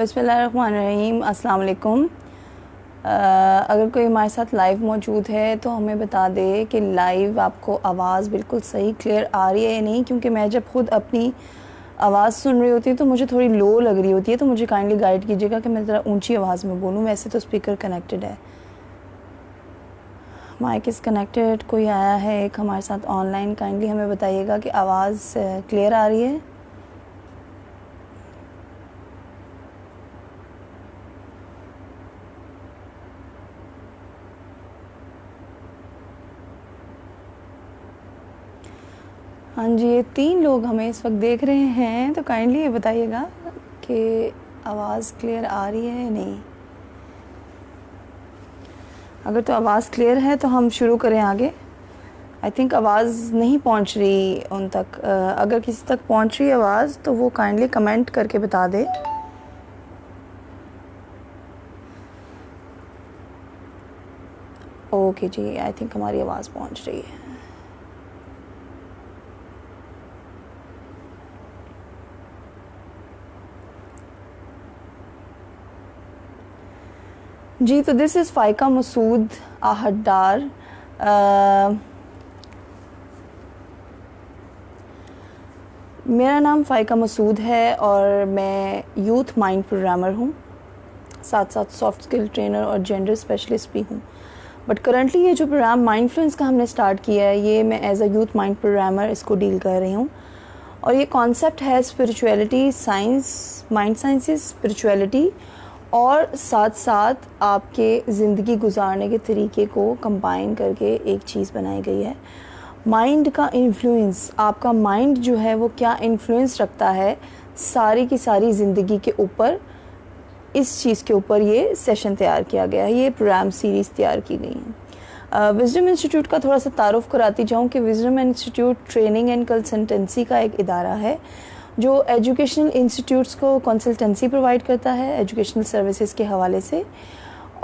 बिस्मिल्लाहिर्रहमानिर्रहीम, अस्सलाम वालेकुम। अगर कोई हमारे साथ लाइव मौजूद है तो हमें बता दे कि लाइव आपको आवाज़ बिल्कुल सही क्लियर आ रही है या नहीं, क्योंकि मैं जब खुद अपनी आवाज़ सुन रही होती है तो मुझे थोड़ी लो लग रही होती है। तो मुझे काइंडली गाइड कीजिएगा कि मैं ज़रा ऊंची आवाज़ में बोलूँ। वैसे तो स्पीकर कनेक्टेड है, माइक इज़ कनेक्टेड। कोई आया है एक हमारे साथ ऑनलाइन, काइंडली हमें बताइएगा कि आवाज़ क्लियर आ रही है। हाँ जी, ये 3 लोग हमें इस वक्त देख रहे हैं, तो काइंडली ये बताइएगा कि आवाज़ क्लियर आ रही है या नहीं। अगर तो आवाज़ क्लियर है तो हम शुरू करें आगे। आई थिंक आवाज़ नहीं पहुंच रही उन तक। अगर किसी तक पहुंच रही आवाज़ तो वो काइंडली कमेंट करके बता दे। ओके जी, आई थिंक हमारी आवाज़ पहुंच रही है। जी, तो दिस इज़ फ़ाइका मसूद आहट-डार। मेरा नाम फ़ाइका मसूद है और मैं यूथ माइंड प्रोग्रामर हूँ, साथ साथ सॉफ्ट स्किल ट्रेनर और जेंडर स्पेशलिस्ट भी हूँ। बट करंटली ये जो प्रोग्राम माइंडफुलनेस का हमने स्टार्ट किया है, ये मैं as a youth mind programmer इसको डील कर रही हूँ। और ये कॉन्सेप्ट है spirituality, science, mind sciences, spirituality और साथ साथ आपके ज़िंदगी गुजारने के तरीके को कंबाइन करके एक चीज़ बनाई गई है। माइंड का इन्फ्लुएंस, आपका माइंड जो है वो क्या इन्फ्लुएंस रखता है सारी की सारी ज़िंदगी के ऊपर, इस चीज़ के ऊपर ये सेशन तैयार किया गया है, ये प्रोग्राम सीरीज़ तैयार की गई है। विजडम इंस्टीट्यूट का थोड़ा सा तारुफ कराती जाऊँ कि wisdom institute training and consultancy का एक इदारा है जो एजुकेशनल इंस्टीट्यूट्स को कंसल्टेंसी प्रोवाइड करता है एजुकेशनल सर्विसेज के हवाले से।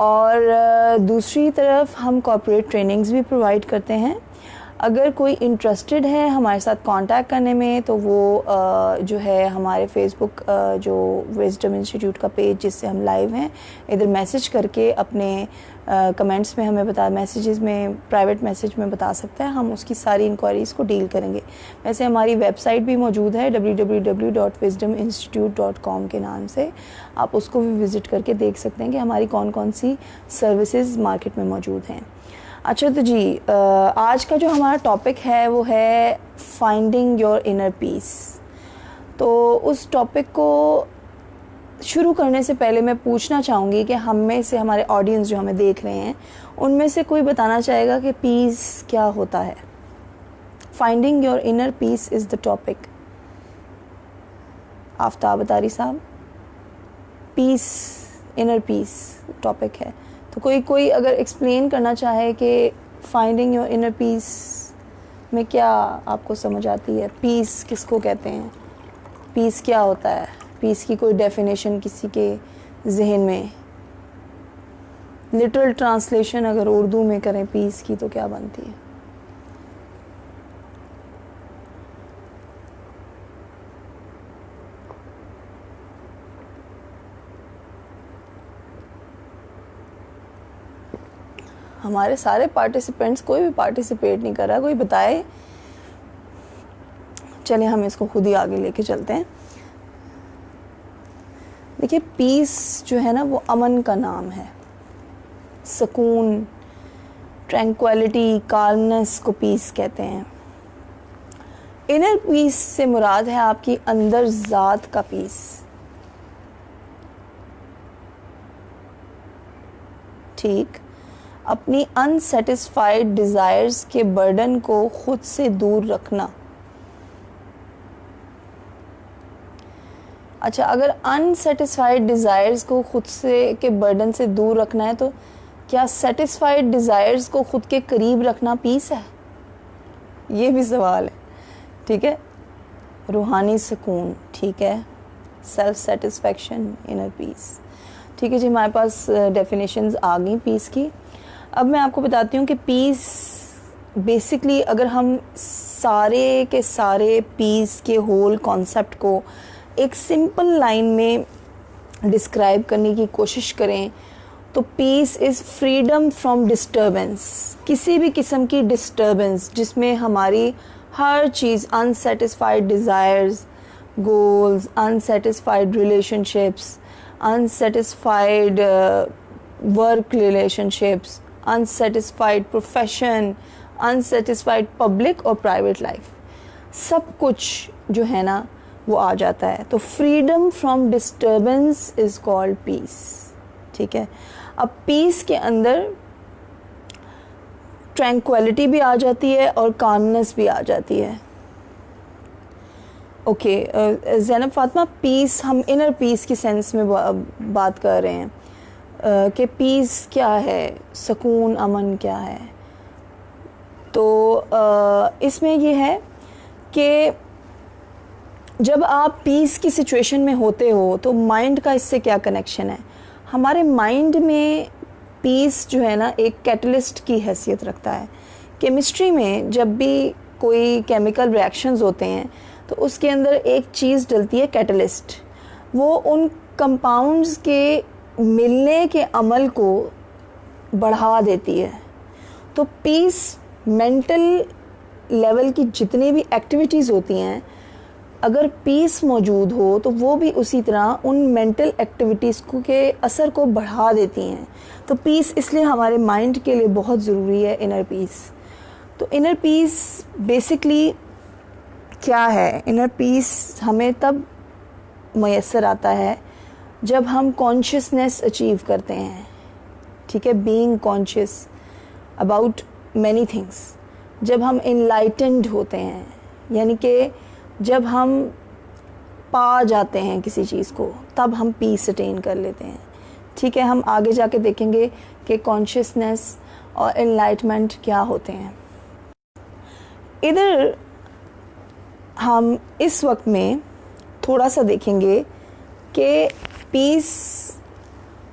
और दूसरी तरफ हम कॉर्पोरेट ट्रेनिंग्स भी प्रोवाइड करते हैं। अगर कोई इंटरेस्टेड है हमारे साथ कांटेक्ट करने में तो वो जो है हमारे फेसबुक जो विजडम इंस्टीट्यूट का पेज जिससे हम लाइव हैं, इधर मैसेज करके अपने कमेंट्स में हमें मैसेजेस में, प्राइवेट मैसेज में बता सकता है। हम उसकी सारी इंक्वायरीज़ को डील करेंगे। वैसे हमारी वेबसाइट भी मौजूद है www.wisdominstitute.com के नाम से, आप उसको भी विज़िट करके देख सकते हैं कि हमारी कौन कौन सी सर्विसेज मार्केट में मौजूद हैं। अच्छा, तो जी आज का जो हमारा टॉपिक है वो है फाइंडिंग योर इनर पीस। तो उस टॉपिक को शुरू करने से पहले मैं पूछना चाहूँगी कि हम में से, हमारे ऑडियंस जो हमें देख रहे हैं, उनमें से कोई बताना चाहेगा कि पीस क्या होता है। Finding your inner peace is the topic. Aftab Atari साहब, पीस, इनर पीस टॉपिक है। तो कोई अगर एक्सप्लेन करना चाहे कि फाइंडिंग योर इनर पीस में क्या आपको समझ आती है, पीस किसको कहते हैं, पीस क्या होता है, पीस की कोई डेफिनेशन किसी के जहन में, लिटरल ट्रांसलेशन अगर उर्दू में करें पीस की तो क्या बनती है। हमारे सारे पार्टिसिपेंट्स, कोई भी पार्टिसिपेट नहीं कर रहा, कोई बताए। चले हम इसको खुद ही आगे लेके चलते हैं। देखिए, पीस जो है ना वो अमन का नाम है, सुकून, ट्रैंक्विलिटी, काल्मनेस को पीस कहते हैं। इनर पीस से मुराद है आपकी अंदर ज़ात का पीस। ठीक, अपनी अनसेटिस्फाइड डिज़ायर्स के बर्डन को खुद से दूर रखना। अच्छा, अगर अनसेटिस्फाइड डिज़ायर्स को खुद से के बर्डन से दूर रखना है तो क्या सेटिस्फाइड डिज़ायर्स को खुद के करीब रखना पीस है? ये भी सवाल है। ठीक है, रूहानी सुकून, ठीक है, सेल्फ सेटिस्फेक्शन, इनर पीस। ठीक है जी, हमारे पास डेफिनेशंस आ गई पीस की। अब मैं आपको बताती हूँ कि पीस बेसिकली, अगर हम सारे के सारे पीस के होल कॉन्सेप्ट को एक सिंपल लाइन में डिस्क्राइब करने की कोशिश करें तो peace is freedom from disturbance, किसी भी किस्म की डिस्टर्बेंस जिसमें हमारी हर चीज़, unsatisfied desires, goals, unsatisfied relationships, unsatisfied work relationships, unsatisfied profession, unsatisfied public और प्राइवेट लाइफ, सब कुछ जो है ना वो आ जाता है। तो freedom from disturbance is called peace. ठीक है, अब पीस के अंदर ट्रैंक्विलिटी भी आ जाती है और कामनेस भी आ जाती है। ओके, ज़ैनब फातिमा, पीस हम इनर पीस की सेंस में बात कर रहे हैं कि पीस क्या है, सुकून, अमन क्या है। तो इसमें ये है कि जब आप पीस की सिचुएशन में होते हो तो माइंड का इससे क्या कनेक्शन है। हमारे माइंड में पीस जो है ना एक कैटलिस्ट की हैसियत रखता है। केमिस्ट्री में जब भी कोई केमिकल रिएक्शंस होते हैं तो उसके अंदर एक चीज़ डलती है, कैटलिस्ट। वो उन कंपाउंड्स के मिलने के अमल को बढ़ा देती है। तो पीस मेंटल लेवल की जितनी भी एक्टिविटीज़ होती हैं, अगर पीस मौजूद हो तो वो भी उसी तरह उन मेंटल एक्टिविटीज़ को के असर को बढ़ा देती हैं। तो पीस इसलिए हमारे माइंड के लिए बहुत ज़रूरी है, इनर पीस। तो इनर पीस बेसिकली क्या है? इनर पीस हमें तब मैसर आता है जब हम कॉन्शियसनेस अचीव करते हैं। ठीक है, being conscious about many things, जब हम इनलाइटेंड होते हैं, यानी कि जब हम पा जाते हैं किसी चीज़ को, तब हम पीस अटेन कर लेते हैं। ठीक है, हम आगे जाके देखेंगे कि कॉन्शियसनेस और एनलाइटमेंट क्या होते हैं। इधर हम इस वक्त में थोड़ा सा देखेंगे कि पीस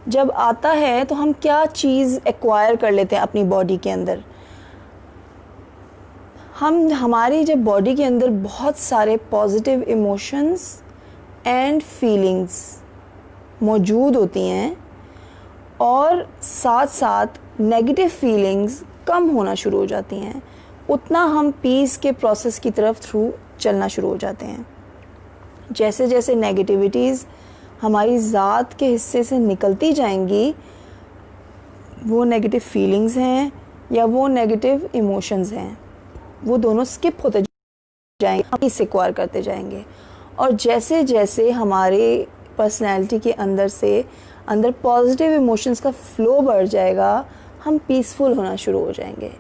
जब आता है तो हम क्या चीज़ एक्वायर कर लेते हैं अपनी बॉडी के अंदर। हमारी जब बॉडी के अंदर बहुत सारे पॉजिटिव इमोशंस एंड फीलिंग्स मौजूद होती हैं और साथ साथ नेगेटिव फीलिंग्स कम होना शुरू हो जाती हैं, उतना हम पीस के प्रोसेस की तरफ थ्रू चलना शुरू हो जाते हैं। जैसे जैसे नेगेटिविटीज़ हमारी ज़ात के हिस्से से निकलती जाएंगी, वो नेगेटिव फीलिंग्स हैं या वो नेगेटिव इमोशंस हैं, वो दोनों स्किप होते जाएंगे, हम पीस एक्वायर करते जाएंगे। और जैसे जैसे हमारे पर्सनैलिटी के अंदर पॉजिटिव इमोशंस का फ्लो बढ़ जाएगा, हम पीसफुल होना शुरू हो जाएंगे।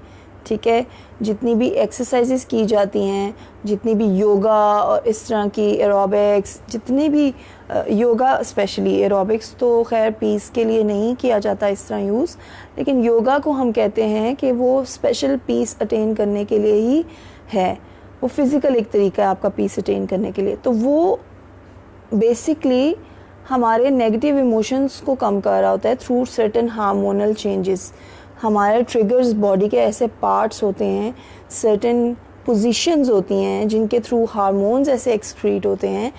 ठीक है, जितनी भी एक्सरसाइजेस की जाती हैं, जितनी भी योगा और इस तरह की एरोबिक्स, जितनी भी योगा, स्पेशली एरोबिक्स तो खैर पीस के लिए नहीं किया जाता इस तरह यूज़, लेकिन योगा को हम कहते हैं कि वो स्पेशल पीस अटेन करने के लिए ही है। वो फिज़िकल एक तरीका है आपका पीस अटेन करने के लिए। तो वो बेसिकली हमारे नेगेटिव इमोशंस को कम कर रहा होता है थ्रू सर्टेन हार्मोनल चेंजेस। हमारे ट्रिगर्स, बॉडी के ऐसे पार्ट्स होते हैं, सर्टेन पोजीशंस होती हैं जिनके थ्रू हार्मोन्स ऐसे एक्सक्रीट होते हैं,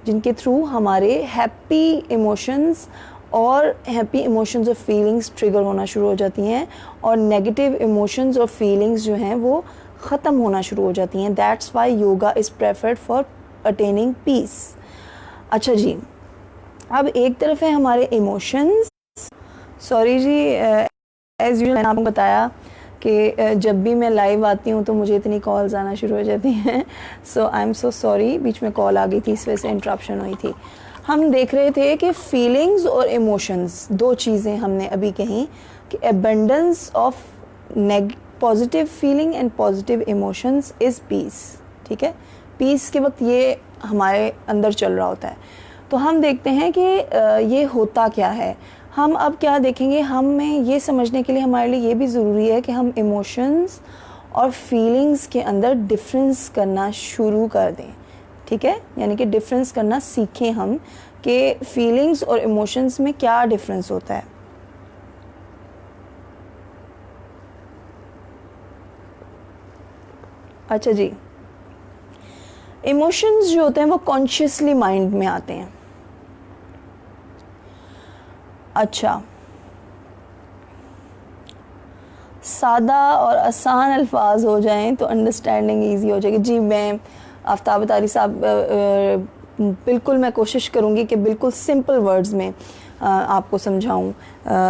जिनके थ्रू हमारे हैप्पी इमोशंस और फीलिंग्स ट्रिगर होना शुरू हो जाती हैं और नेगेटिव इमोशंस और फीलिंग्स जो हैं वो ख़त्म होना शुरू हो जाती हैं। That's why yoga is preferred for attaining peace. अच्छा जी, अब एक तरफ है हमारे इमोशंस। सॉरी जी, एज़ यूजुअल मैंने आपको बताया कि जब भी मैं लाइव आती हूँ तो मुझे इतनी कॉल्स आना शुरू हो जाती हैं। सो आई एम सो सॉरी, बीच में कॉल आ गई थी, इस वजह से इंटरप्शन हुई थी। हम देख रहे थे कि फीलिंग्स और इमोशंस, दो चीज़ें हमने अभी कहीं कि abundance of positive feeling and positive emotions is piece. ठीक है, पीस के वक्त ये हमारे अंदर चल रहा होता है। तो हम देखते हैं कि ये होता क्या है। हम अब क्या देखेंगे, हमें ये समझने के लिए हमारे लिए ये भी ज़रूरी है कि हम इमोशंस और फीलिंग्स के अंदर डिफरेंस करना शुरू कर दें। ठीक है, यानी कि डिफरेंस करना सीखें हम कि फीलिंग्स और इमोशंस में क्या डिफरेंस होता है। अच्छा जी, इमोशंस जो होते हैं वो कॉन्शियसली माइंड में आते हैं। अच्छा, सादा और आसान अल्फाज हो जाएं तो अंडरस्टैंडिंग ईजी हो जाएगी। जी मैं आफ्ताब अतारी साहब बिल्कुल मैं कोशिश करूँगी कि बिल्कुल सिंपल वर्ड्स में आपको समझाऊँ।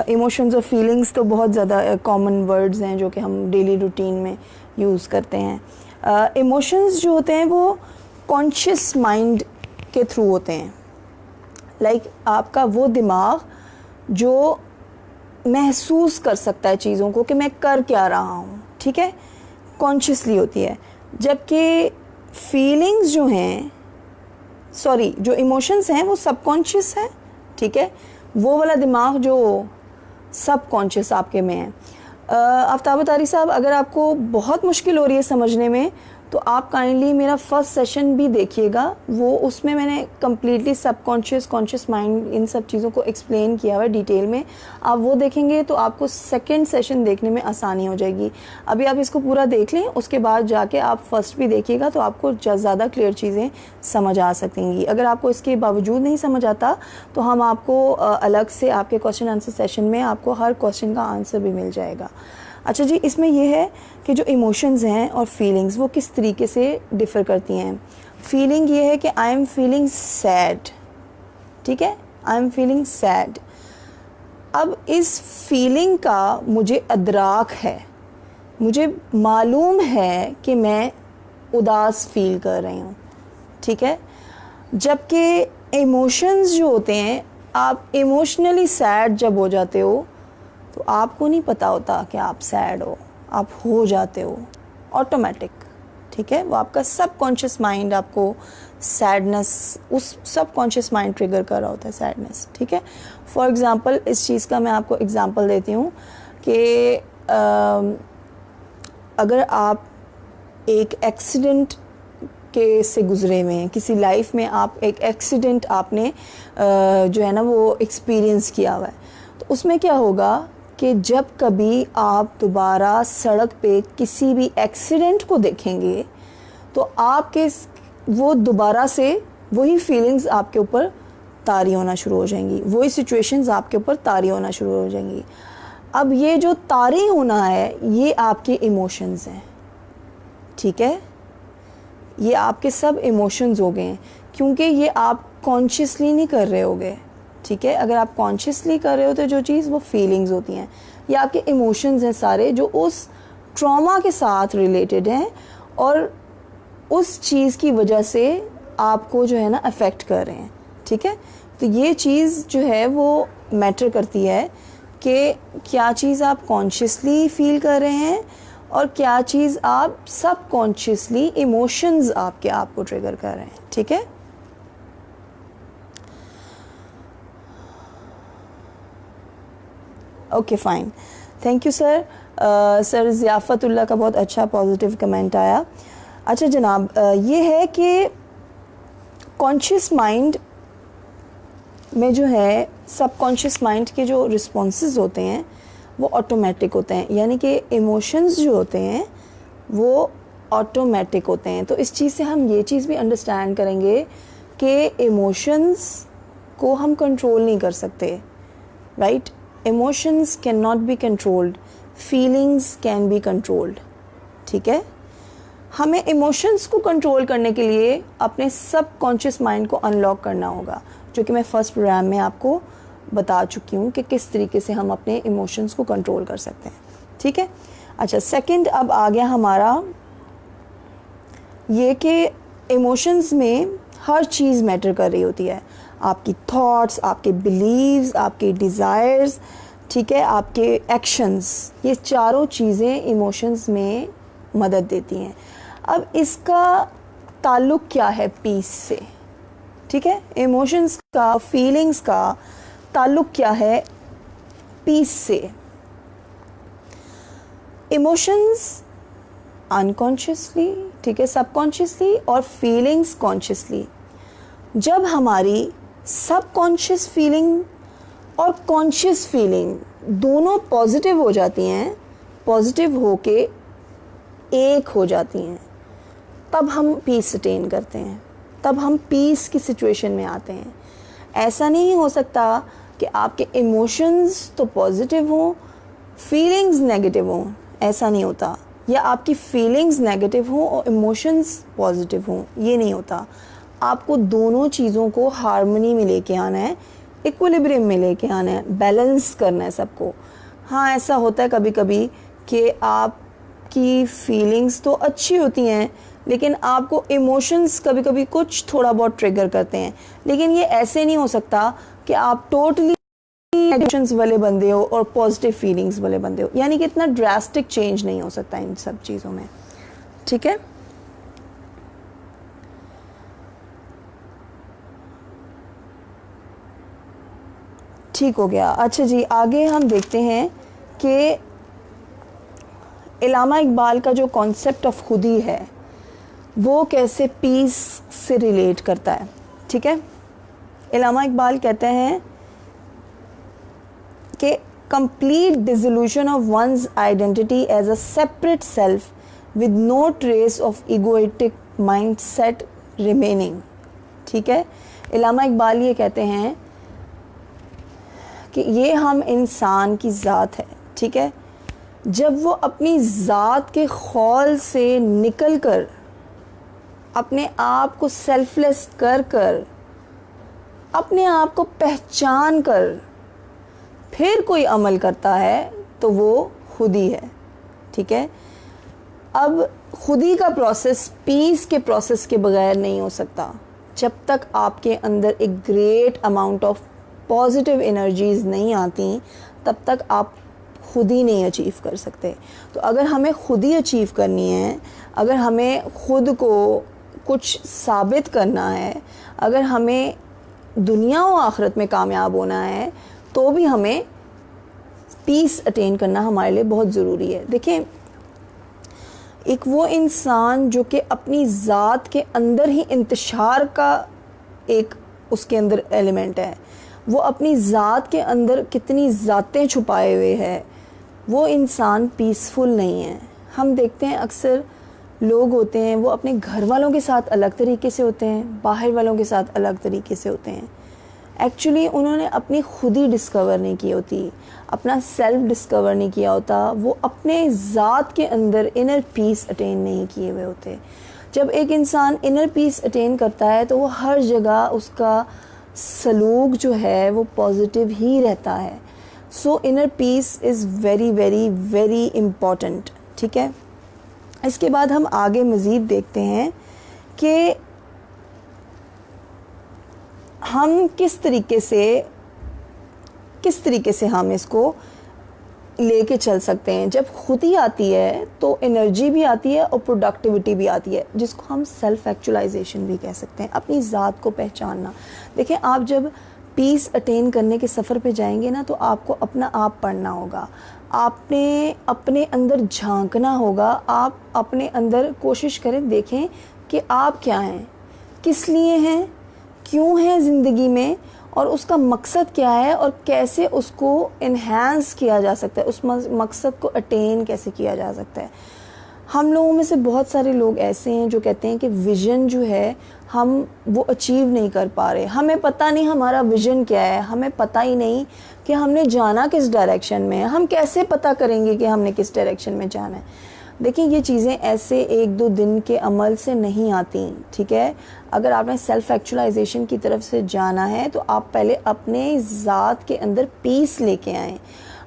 इमोशंस और फीलिंग्स तो बहुत ज़्यादा कॉमन वर्ड्स हैं जो कि हम डेली रूटीन में यूज़ करते हैं। इमोशंस जो होते हैं वो कॉन्शियस माइंड के थ्रू होते हैं। लाइक आपका वो दिमाग जो महसूस कर सकता है चीज़ों को कि मैं कर क्या रहा हूँ, ठीक है, कॉन्शियसली होती है। जबकि फीलिंग्स जो हैं, सॉरी जो इमोशंस हैं वो सबकॉन्शियस है, ठीक है, वो वाला दिमाग जो सबकॉन्शियस आपके में है। आफ्ताब अतारी साहब अगर आपको बहुत मुश्किल हो रही है समझने में तो आप काइंडली मेरा फर्स्ट सेशन भी देखिएगा, वो उसमें मैंने कम्प्लीटली सबकॉन्शियस, कॉन्शियस माइंड, इन सब चीज़ों को एक्सप्लेन किया हुआ है डिटेल में। आप वो देखेंगे तो आपको सेकंड सेशन देखने में आसानी हो जाएगी। अभी आप इसको पूरा देख लें, उसके बाद जाके आप फर्स्ट भी देखिएगा तो आपको ज़्यादा क्लियर चीज़ें समझ आ सकेंगी। अगर आपको इसके बावजूद नहीं समझ आता तो हम आपको अलग से आपके क्वेश्चन आंसर सेशन में आपको हर क्वेश्चन का आंसर भी मिल जाएगा। अच्छा जी, इसमें यह है कि जो इमोशंस हैं और फीलिंग्स वो किस तरीके से डिफ़र करती हैं। फीलिंग ये है कि आई एम फीलिंग सैड, ठीक है, आई एम फीलिंग सैड। अब इस फीलिंग का मुझे अदराक है, मुझे मालूम है कि मैं उदास फील कर रही हूँ, ठीक है। जबकि इमोशंस जो होते हैं, आप इमोशनली सैड जब हो जाते हो तो आपको नहीं पता होता कि आप सैड हो, आप हो जाते हो ऑटोमेटिक, ठीक है। वो आपका सबकॉन्शियस माइंड आपको सैडनेस, उस सबकॉन्शियस माइंड ट्रिगर कर रहा होता है सैडनेस, ठीक है। फॉर एग्ज़ाम्पल इस चीज़ का मैं आपको एग्ज़ाम्पल देती हूँ कि अगर आप एक एक्सीडेंट के से गुज़रे हुए हैं, किसी लाइफ में आप एक एक्सीडेंट आपने जो है ना वो एक्सपीरियंस किया हुआ है, तो उसमें क्या होगा कि जब कभी आप दोबारा सड़क पे किसी भी एक्सीडेंट को देखेंगे तो आपके वो दोबारा से वही फीलिंग्स आपके ऊपर तारी होना शुरू हो जाएंगी, वही सिचुएशंस आपके ऊपर तारी होना शुरू हो जाएंगी। अब ये जो तारी होना है ये आपके इमोशंस हैं, ठीक है, ये आपके सब इमोशंस हो गए हैं, क्योंकि ये आप कॉन्शियसली नहीं कर रहे होगे, ठीक है। अगर आप कॉन्शियसली कर रहे हो तो जो चीज़ वो फीलिंग्स होती हैं, ये आपके इमोशंस हैं सारे जो उस ट्रॉमा के साथ रिलेटेड हैं और उस चीज़ की वजह से आपको जो है ना अफेक्ट कर रहे हैं, ठीक है। तो ये चीज़ जो है वो मैटर करती है कि क्या चीज़ आप कॉन्शियसली फील कर रहे हैं और क्या चीज़ आप सबकॉन्शियसली इमोशंस आपके आपको ट्रिगर कर रहे हैं, ठीक है। Okay fine, thank you sir. Sir Ziafatullah का बहुत अच्छा पॉजिटिव कमेंट आया। अच्छा जनाब, ये है कि कॉन्शियस माइंड में जो है सबकॉन्शियस माइंड के जो रिस्पॉन्सेज होते हैं वो ऑटोमेटिक होते हैं, यानी कि इमोशंस जो होते हैं वो ऑटोमेटिक होते हैं। तो इस चीज़ से हम ये चीज़ भी अंडरस्टैंड करेंगे कि इमोशंस को हम कंट्रोल नहीं कर सकते, right. Emotions can not be controlled, feelings can be controlled, ठीक है। हमें इमोशंस को कंट्रोल करने के लिए अपने सबकॉन्शियस माइंड को अनलॉक करना होगा, जो कि मैं फर्स्ट प्रोग्राम में आपको बता चुकी हूँ कि किस तरीके से हम अपने इमोशंस को कंट्रोल कर सकते हैं, ठीक है। अच्छा, सेकंड अब आ गया हमारा ये कि इमोशंस में हर चीज़ मैटर कर रही होती है, आपकी थॉट्स, आपके बिलीव्स, आपके डिज़ायर्स, ठीक है, आपके एक्शंस, ये चारों चीज़ें इमोशंस में मदद देती हैं। अब इसका ताल्लुक़ क्या है पीस से, ठीक है, इमोशंस का, फीलिंग्स का ताल्लुक़ क्या है पीस से। इमोशंस अनकॉन्शियसली, ठीक है, सबकॉन्शियसली, और फीलिंग्स कॉन्शियसली। जब हमारी सबकॉन्शियस फीलिंग और कॉन्शियस फीलिंग दोनों पॉजिटिव हो जाती हैं, पॉजिटिव होके एक हो जाती हैं, तब हम पीस अटेन करते हैं, तब हम पीस की सिचुएशन में आते हैं। ऐसा नहीं हो सकता कि आपके इमोशंस तो पॉजिटिव हों, फीलिंग्स नेगेटिव हों, ऐसा नहीं होता। या आपकी फीलिंग्स नेगेटिव हों और इमोशंस पॉजिटिव हों, ये नहीं होता। आपको दोनों चीज़ों को हार्मनी में लेके आना है, इक्विलिब्रियम में लेके आना है, बैलेंस करना है सबको। हाँ, ऐसा होता है कभी कभी कि आपकी फीलिंग्स तो अच्छी होती हैं लेकिन आपको इमोशंस कभी कभी कुछ थोड़ा बहुत ट्रिगर करते हैं, लेकिन ये ऐसे नहीं हो सकता कि आप टोटली इमोशंस वाले बंदे हो और पॉजिटिव फीलिंग्स वाले बंदे हो, यानी कि इतना ड्रास्टिक चेंज नहीं हो सकता इन सब चीज़ों में। ठीक है, ठीक हो गया। अच्छा जी, आगे हम देखते हैं कि इल्लामा इकबाल का जो कॉन्सेप्ट ऑफ खुदी है वो कैसे पीस से रिलेट करता है। ठीक है, इल्लामा इकबाल कहते हैं कि complete dissolution of one's identity as a separate self with no trace of egoistic mind set remaining. ठीक है, इल्लामा इकबाल ये कहते हैं कि ये हम इंसान की ज़ात है। ठीक है, जब वो अपनी ज़ात के खौल से निकल कर अपने आप को सेल्फलेस कर कर अपने आप को पहचान कर फिर कोई अमल करता है तो वो खुदी है। ठीक है, अब खुदी का प्रोसेस पीस के प्रोसेस के बगैर नहीं हो सकता। जब तक आपके अंदर एक great amount of positive energies नहीं आती तब तक आप खुद ही नहीं अचीव कर सकते। तो अगर हमें खुद ही अचीव करनी है, अगर हमें खुद को कुछ साबित करना है, अगर हमें दुनिया और आखिरत में कामयाब होना है तो भी हमें पीस अटेन करना हमारे लिए बहुत ज़रूरी है। देखिए, एक वो इंसान जो कि अपनी ज़ात के अंदर ही इंतशार का एक उसके अंदर एलिमेंट है, वो अपनी ज़ात के अंदर कितनी ज़ातें छुपाए हुए है, वो इंसान पीसफुल नहीं है। हम देखते हैं अक्सर लोग होते हैं वो अपने घर वालों के साथ अलग तरीके से होते हैं, बाहर वालों के साथ अलग तरीके से होते हैं। एक्चुअली उन्होंने अपनी खुद ही डिस्कवर नहीं की होती, अपना सेल्फ डिस्कवर नहीं किया होता, वो अपने ज़ात के अंदर इनर पीस अटेन नहीं किए हुए होते। जब एक इंसान इनर पीस अटेन करता है तो वो हर जगह उसका सलूक जो है वो पॉजिटिव ही रहता है। सो inner peace is very very very important. ठीक है, इसके बाद हम आगे मज़ीद देखते हैं कि हम किस तरीके से हम इसको लेके चल सकते हैं। जब खुद ही आती है तो एनर्जी भी आती है और प्रोडक्टिविटी भी आती है, जिसको हम सेल्फ एक्चुअलाइजेशन भी कह सकते हैं, अपनी ज़ात को पहचानना। देखें, आप जब पीस अटेन करने के सफ़र पे जाएंगे ना तो आपको अपना आप पढ़ना होगा, आपने अपने अंदर झांकना होगा। आप अपने अंदर कोशिश करें, देखें कि आप क्या हैं, किस लिए हैं, क्यों हैं ज़िंदगी में, और उसका मकसद क्या है और कैसे उसको इन्हांस किया जा सकता है, उस मकसद को अटेन कैसे किया जा सकता है। हम लोगों में से बहुत सारे लोग ऐसे हैं जो कहते हैं कि विज़न जो है हम वो अचीव नहीं कर पा रहे, हमें पता नहीं हमारा विज़न क्या है, हमें पता ही नहीं कि हमने जाना किस डायरेक्शन में है, हम कैसे पता करेंगे कि हमने किस डायरेक्शन में जाना है। देखिए, ये चीज़ें ऐसे एक दो दिन के अमल से नहीं आती। ठीक है, अगर आपने सेल्फ एक्चुअलाइजेशन की तरफ से जाना है तो आप पहले अपने ज़ात के अंदर पीस लेके आएँ,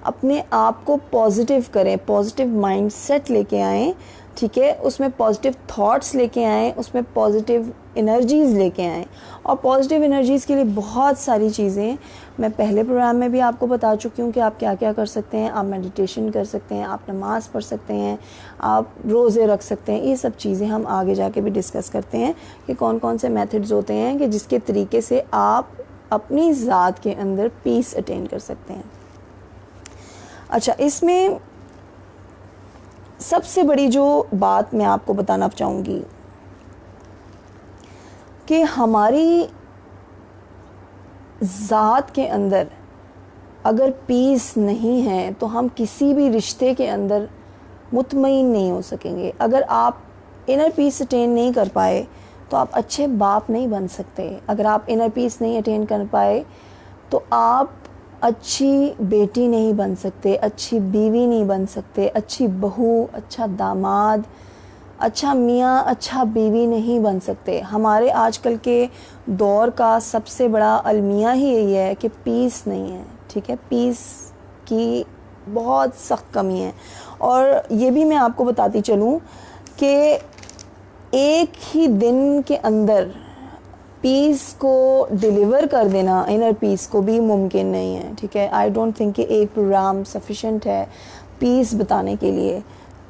अपने आप को पॉजिटिव करें, पॉजिटिव माइंड सेट लेके आएँ। ठीक है, उसमें पॉजिटिव थॉट्स लेके आएँ, उसमें पॉजिटिव एनर्जीज़ लेके आएँ। और पॉजिटिव एनर्जीज़ के लिए बहुत सारी चीज़ें मैं पहले प्रोग्राम में भी आपको बता चुकी हूँ कि आप क्या क्या कर सकते हैं। आप मेडिटेशन कर सकते हैं, आप नमाज़ पढ़ सकते हैं, आप रोज़े रख सकते हैं। ये सब चीज़ें हम आगे जाके भी डिस्कस करते हैं कि कौन कौन से मेथड्स होते हैं कि जिसके तरीके से आप अपनी ज़ात के अंदर पीस अटेन कर सकते हैं। अच्छा, इसमें सबसे बड़ी जो बात मैं आपको बताना चाहूँगी कि हमारी ज़ात के अंदर अगर पीस नहीं है तो हम किसी भी रिश्ते के अंदर मुतमईन नहीं हो सकेंगे। अगर आप इनर पीस अटेन नहीं कर पाए तो आप अच्छे बाप नहीं बन सकते। अगर आप इनर पीस नहीं अटेन कर पाए तो आप अच्छी बेटी नहीं बन सकते, अच्छी बीवी नहीं बन सकते, अच्छी बहू, अच्छा दामाद, अच्छा मियाँ, अच्छा बीवी नहीं बन सकते। हमारे आजकल के दौर का सबसे बड़ा अलमिया ही यही है कि पीस नहीं है, ठीक है, पीस की बहुत सख्त कमी है। और ये भी मैं आपको बताती चलूँ कि एक ही दिन के अंदर पीस को डिलीवर कर देना, इनर पीस को भी मुमकिन नहीं है, ठीक है। आई डोंट थिंक कि एक प्रोग्राम सफिशेंट है पीस बताने के लिए।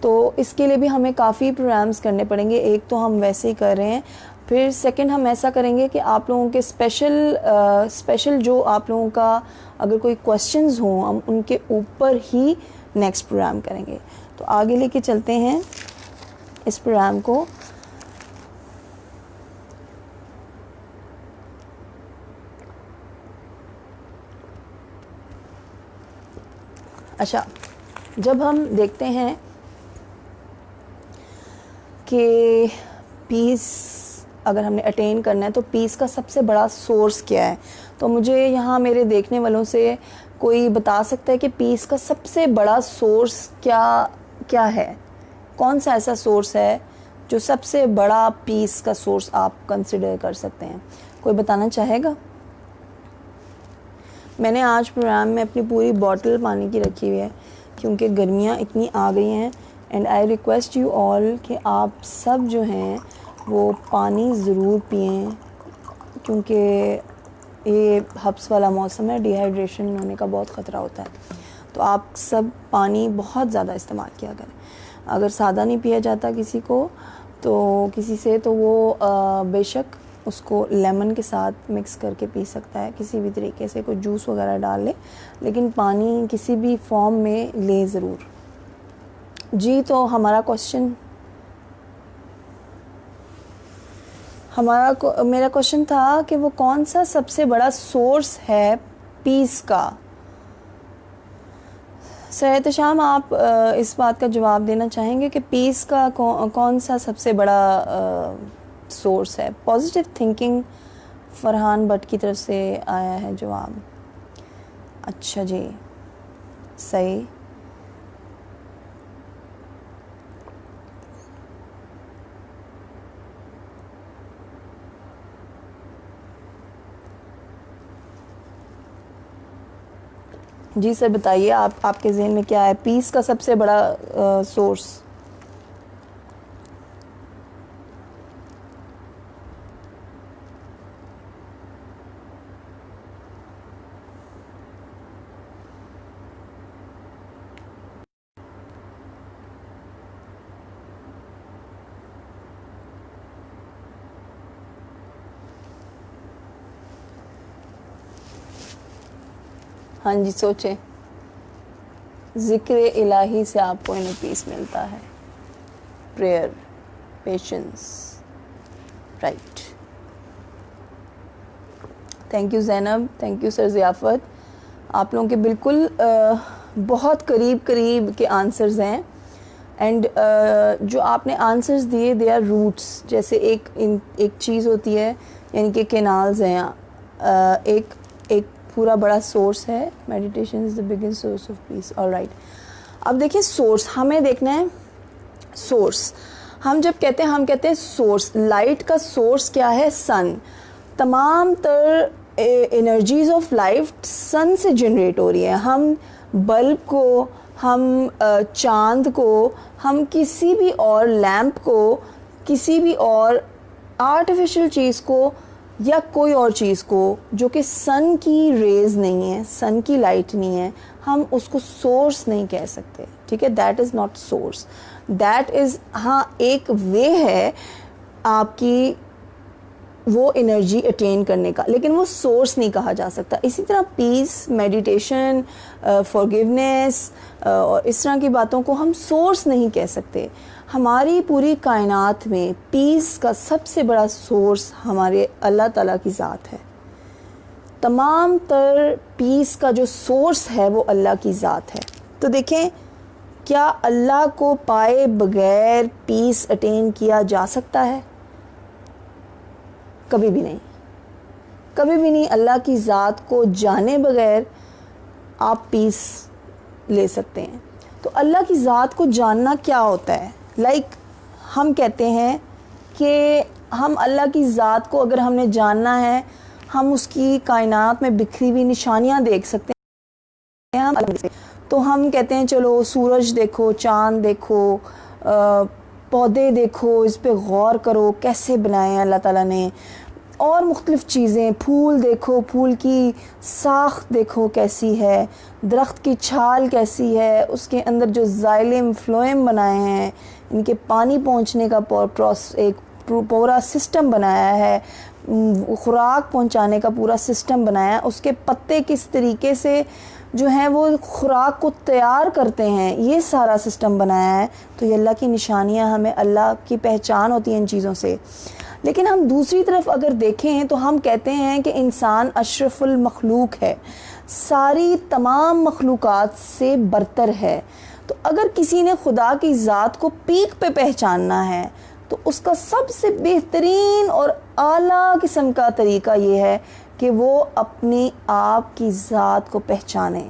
तो इसके लिए भी हमें काफ़ी प्रोग्राम्स करने पड़ेंगे। एक तो हम वैसे ही कर रहे हैं, फिर सेकंड हम ऐसा करेंगे कि आप लोगों के स्पेशल जो आप लोगों का अगर कोई क्वेश्चंस हों, हम उनके ऊपर ही नेक्स्ट प्रोग्राम करेंगे। तो आगे लेके चलते हैं इस प्रोग्राम को। अच्छा, जब हम देखते हैं कि पीस अगर हमने अटेन करना है तो पीस का सबसे बड़ा सोर्स क्या है, तो मुझे यहाँ मेरे देखने वालों से कोई बता सकता है कि पीस का सबसे बड़ा सोर्स क्या है? कौन सा ऐसा सोर्स है जो सबसे बड़ा पीस का सोर्स आप कंसिडर कर सकते हैं? कोई बताना चाहेगा? मैंने आज प्रोग्राम में अपनी पूरी बॉटल पानी की रखी हुई है क्योंकि गर्मियाँ इतनी आ गई हैं। And I request you all कि आप सब जो हैं वो पानी ज़रूर पिएं, क्योंकि ये हब्स वाला मौसम है, डिहाइड्रेशन होने का बहुत ख़तरा होता है। तो आप सब पानी बहुत ज़्यादा इस्तेमाल किया करें। अगर सादा नहीं पिया जाता किसी से तो वो बेशक उसको लेमन के साथ मिक्स करके पी सकता है, किसी भी तरीके से कोई जूस वगैरह डाल ले, लेकिन पानी किसी भी फॉर्म में ले ज़रूर। जी, तो मेरा क्वेश्चन था कि वो कौन सा सबसे बड़ा सोर्स है पीस का। सर एहतशाम, आप इस बात का जवाब देना चाहेंगे कि पीस का कौन सा सबसे बड़ा सोर्स है? पॉजिटिव थिंकिंग फरहान भट्ट की तरफ से आया है जवाब। अच्छा जी, सही। जी सर, बताइए आपके जहन में क्या है पीस का सबसे बड़ा सोर्स? हाँ जी, सोचें। ज़िक्र इलाही से आपको इन्हें पीस मिलता है, prayer, patience, right. Thank you Zainab, thank you sir Ziafat. आप लोगों के बिल्कुल बहुत करीब के आंसर्स हैं। एंड जो आपने आंसर्स दिए दे आर रूट्स। जैसे एक चीज़ होती है, यानी कि कैनाल्स हैं, एक पूरा बड़ा सोर्स है। Meditation is the biggest source of peace. Alright, अब देखिए सोर्स हमें देखना है। सोर्स हम कहते हैं सोर्स, लाइट का सोर्स क्या है? सन। तमाम तर एनर्जीज ऑफ लाइफ सन से जनरेट हो रही है। हम बल्ब को, हम चांद को, हम किसी भी और लैंप को, किसी भी और आर्टिफिशियल चीज़ को या कोई और चीज़ को जो कि सन की रेज नहीं है, सन की लाइट नहीं है, हम उसको सोर्स नहीं कह सकते, ठीक है। That is not source, that is, हाँ, एक वे है आपकी वो एनर्जी अटेन करने का, लेकिन वो सोर्स नहीं कहा जा सकता। इसी तरह पीस, मेडिटेशन, फॉरगिवनेस और इस तरह की बातों को हम सोर्स नहीं कह सकते। हमारी पूरी कायनात में पीस का सबसे बड़ा सोर्स हमारे अल्लाह ताला की ज़ात है। तमाम तर पीस का जो सोर्स है वो अल्लाह की ज़ात है। तो देखें, क्या अल्लाह को पाए बगैर पीस अटेन किया जा सकता है? कभी भी नहीं, कभी भी नहीं। अल्लाह की ज़ात को जाने बगैर आप पीस ले सकते हैं। तो अल्लाह की ज़ात को जानना क्या होता है? हम कहते हैं कि हम अल्लाह की ज़ात को अगर हमने जानना है, हम उसकी कायनात में बिखरी हुई निशानियाँ देख सकते हैं। तो हम कहते हैं चलो सूरज देखो, चाँद देखो, पौधे देखो, इस पे गौर करो कैसे बनाए हैं अल्लाह ताला ने, और मुख्तलिफ़ चीज़ें, फूल देखो, फूल की साख देखो कैसी है, दरख्त की छाल कैसी है, उसके अंदर जो ज़ाइलम फ्लोएम बनाए हैं, इनके पानी पहुंचने का एक पूरा सिस्टम बनाया है, खुराक पहुंचाने का पूरा सिस्टम बनाया है, उसके पत्ते किस तरीके से जो हैं वो खुराक को तैयार करते हैं, ये सारा सिस्टम बनाया है। तो ये अल्लाह की निशानियाँ, हमें अल्लाह की पहचान होती है इन चीज़ों से। लेकिन हम दूसरी तरफ अगर देखें तो हम कहते हैं कि इंसान अशरफुल मखलूक है, सारी तमाम मखलूक़ात से बरतर है। तो अगर किसी ने खुदा की ज़ात को पीक पे पहचानना है तो उसका सबसे बेहतरीन और आला किस्म का तरीका ये है कि वो अपनी आप की ज़ात को पहचाने।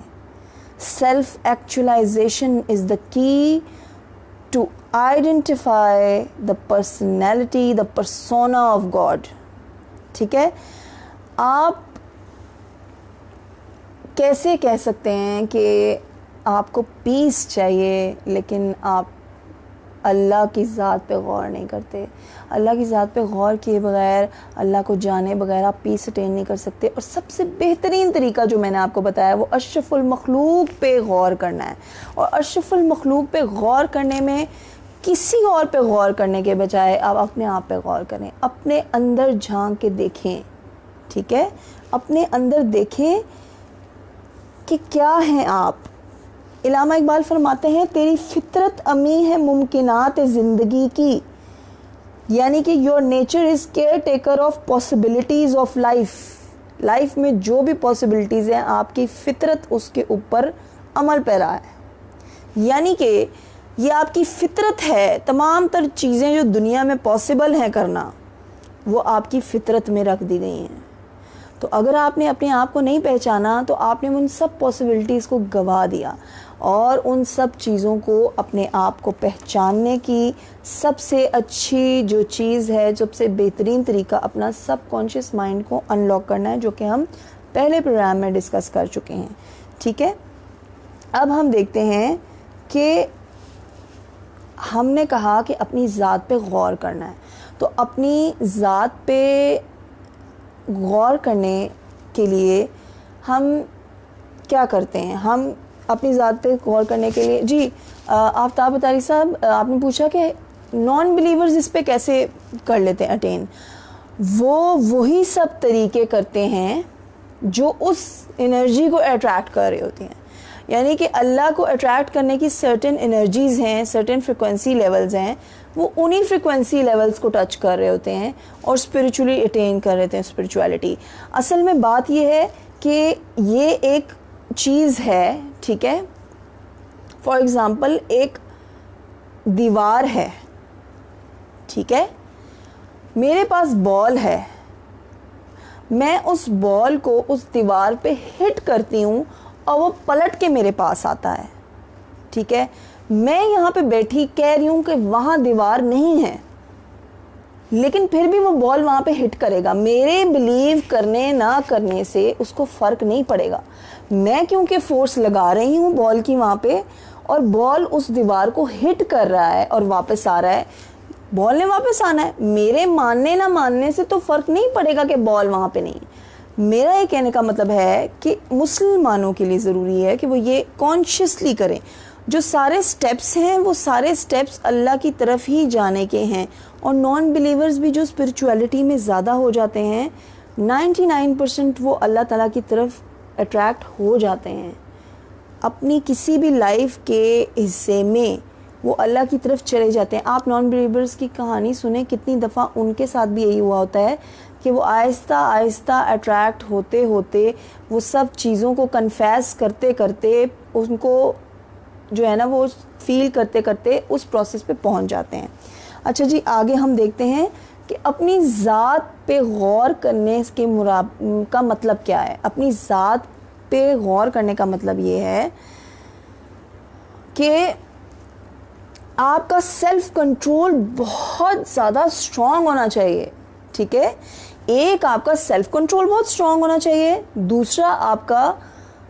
Self actualisation is the key to identify the personality, the persona of God. ठीक है, आप कैसे कह सकते हैं कि आपको पीस चाहिए लेकिन आप अल्लाह की ज़ात पे गौर नहीं करते? अल्लाह की ज़ात पे गौर किए बगैर, अल्लाह को जाने बगैर आप पीस अटेन नहीं कर सकते। और सबसे बेहतरीन तरीका जो मैंने आपको बताया वो अशरफुल मखलूक पे गौर करना है। और अशरफुल मखलूक पे गौर करने में किसी और पे गौर करने के बजाय आप अपने आप पे गौर करें, अपने अंदर झांक के देखें। ठीक है, अपने अंदर देखें कि क्या हैं आप। इलामा इकबाल फरमाते हैं, तेरी फितरत अमी है मुमकिनात ज़िंदगी की, यानी कि your nature is care taker of possibilities of life. Life में जो भी पॉसिबिलिटीज़ हैं, आपकी फितरत उसके ऊपर अमल पैरा है। यानी कि ये आपकी फितरत है, तमाम तर चीज़ें जो दुनिया में पॉसिबल हैं करना, वो आपकी फितरत में रख दी गई हैं। तो अगर आपने अपने आप को नहीं पहचाना तो आपने उन सब पॉसिबिलिटीज़ को गंवा दिया। और उन सब चीज़ों को, अपने आप को पहचानने की सबसे अच्छी जो चीज़ है, सबसे बेहतरीन तरीका अपना सबकॉन्शियस माइंड को अनलॉक करना है, जो कि हम पहले प्रोग्राम में डिस्कस कर चुके हैं। ठीक है, अब हम देखते हैं कि हमने कहा कि अपनी ज़ात पे गौर करना है। तो अपनी ज़ात पे गौर करने के लिए हम क्या करते हैं? हम अपनी ज़ात पे गौर करने के लिए, जी आफ्ताब अतारी साहब, आपने पूछा कि नॉन बिलीवर्स इस पे कैसे कर लेते हैं अटेन। वो वही सब तरीके करते हैं जो उस एनर्जी को अट्रैक्ट कर रही होती हैं। यानी कि अल्लाह को अट्रैक्ट करने की सर्टेन एनर्जीज़ हैं, सर्टेन फ्रिक्वेंसी लेवल्स हैं, वो उन्हीं फ्रिक्वेंसी लेवल्स को टच कर रहे होते हैं और स्पिरिचुअली अटेन कर रहे हैं स्पिरिचुअलिटी। असल में बात ये है कि ये एक चीज़ है, ठीक है। फॉर एग्ज़ाम्पल एक दीवार है, ठीक है, मेरे पास बॉल है, मैं उस बॉल को उस दीवार पे हिट करती हूँ और वो पलट के मेरे पास आता है। ठीक है, मैं यहाँ पे बैठी कह रही हूँ कि वहाँ दीवार नहीं है, लेकिन फिर भी वो बॉल वहाँ पे हिट करेगा। मेरे बिलीव करने ना करने से उसको फ़र्क नहीं पड़ेगा। मैं क्योंकि फोर्स लगा रही हूँ बॉल की वहाँ पे, और बॉल उस दीवार को हिट कर रहा है और वापस आ रहा है, बॉल ने वापस आना है। मेरे मानने ना मानने से तो फ़र्क नहीं पड़ेगा कि बॉल वहाँ पे नहीं। मेरा ये कहने का मतलब है कि मुसलमानों के लिए ज़रूरी है कि वो ये कॉन्शियसली करें, जो सारे स्टेप्स हैं वो सारे स्टेप्स अल्लाह की तरफ ही जाने के हैं। और नॉन बिलीवर्स भी जो स्पिरिचुअलिटी में ज़्यादा हो जाते हैं, 99% वो अल्लाह ताला की तरफ अट्रैक्ट हो जाते हैं। अपनी किसी भी लाइफ के हिस्से में वो अल्लाह की तरफ चले जाते हैं। आप नॉन बिलीवर्स की कहानी सुने, कितनी दफ़ा उनके साथ भी यही हुआ होता है कि वो आहिस्ता आहिस्ता अट्रैक्ट होते होते वो सब चीज़ों को कन्फेस करते करते, उनको जो है ना वो फील करते करते उस प्रोसेस पे पहुंच जाते हैं। अच्छा जी, आगे हम देखते हैं कि अपनी ज़ात पे गौर करने के का मतलब क्या है। अपनी ज़ात पे गौर करने का मतलब ये है कि आपका सेल्फ कंट्रोल बहुत ज़्यादा स्ट्रांग होना चाहिए, ठीक है। एक आपका सेल्फ कंट्रोल बहुत स्ट्रांग होना चाहिए, दूसरा आपका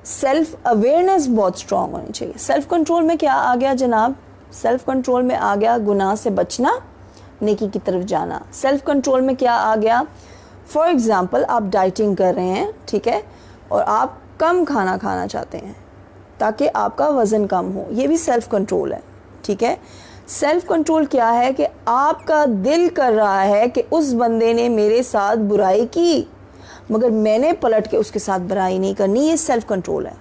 सेल्फ अवेयरनेस बहुत स्ट्रांग होनी चाहिए। सेल्फ कंट्रोल में क्या आ गया जनाब? सेल्फ कंट्रोल में आ गया गुनाह से बचना, नेकी की तरफ जाना। सेल्फ कंट्रोल में क्या आ गया? फॉर एग्जाम्पल आप डाइटिंग कर रहे हैं, ठीक है, और आप कम खाना खाना चाहते हैं ताकि आपका वज़न कम हो, ये भी सेल्फ कंट्रोल है, ठीक है। सेल्फ कंट्रोल क्या है कि आपका दिल कर रहा है कि उस बंदे ने मेरे साथ बुराई की मगर मैंने पलट के उसके साथ बुराई नहीं करनी, ये सेल्फ कंट्रोल है,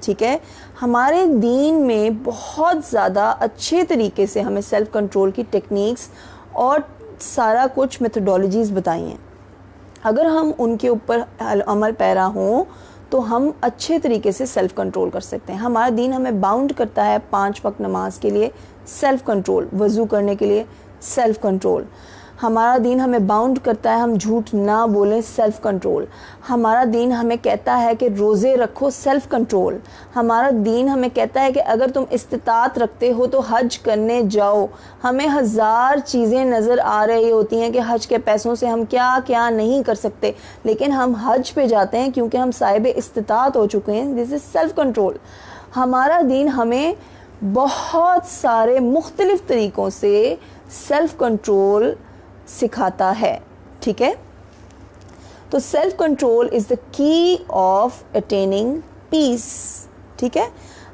ठीक है। हमारे दीन में बहुत ज़्यादा अच्छे तरीके से हमें सेल्फ कंट्रोल की टेक्निक्स और सारा कुछ मेथडोलॉजीज़ बताई हैं। अगर हम उनके ऊपर अमल पैरा हों तो हम अच्छे तरीके से सेल्फ कंट्रोल कर सकते हैं। हमारा दीन हमें बाउंड करता है 5 वक्त नमाज के लिए सेल्फ कंट्रोल, वज़ू करने के लिए सेल्फ कंट्रोल। हमारा दीन हमें बाउंड करता है हम झूठ ना बोलें, सेल्फ कंट्रोल। हमारा दीन हमें कहता है कि रोज़े रखो, सेल्फ कंट्रोल। हमारा दीन हमें कहता है कि अगर तुम इस्तिताअत रखते हो तो हज करने जाओ। हमें हज़ार चीज़ें नज़र आ रही होती हैं कि हज के पैसों से हम क्या क्या नहीं कर सकते, लेकिन हम हज पे जाते हैं क्योंकि हम साहिब इस्तिताअत हो चुके हैं। This is self control. हमारा दीन हमें बहुत सारे मुख्तलिफ़ तरीक़ों से सेल्फ कंट्रोल सिखाता है, ठीक है। तो self control is the key of attaining peace, ठीक है।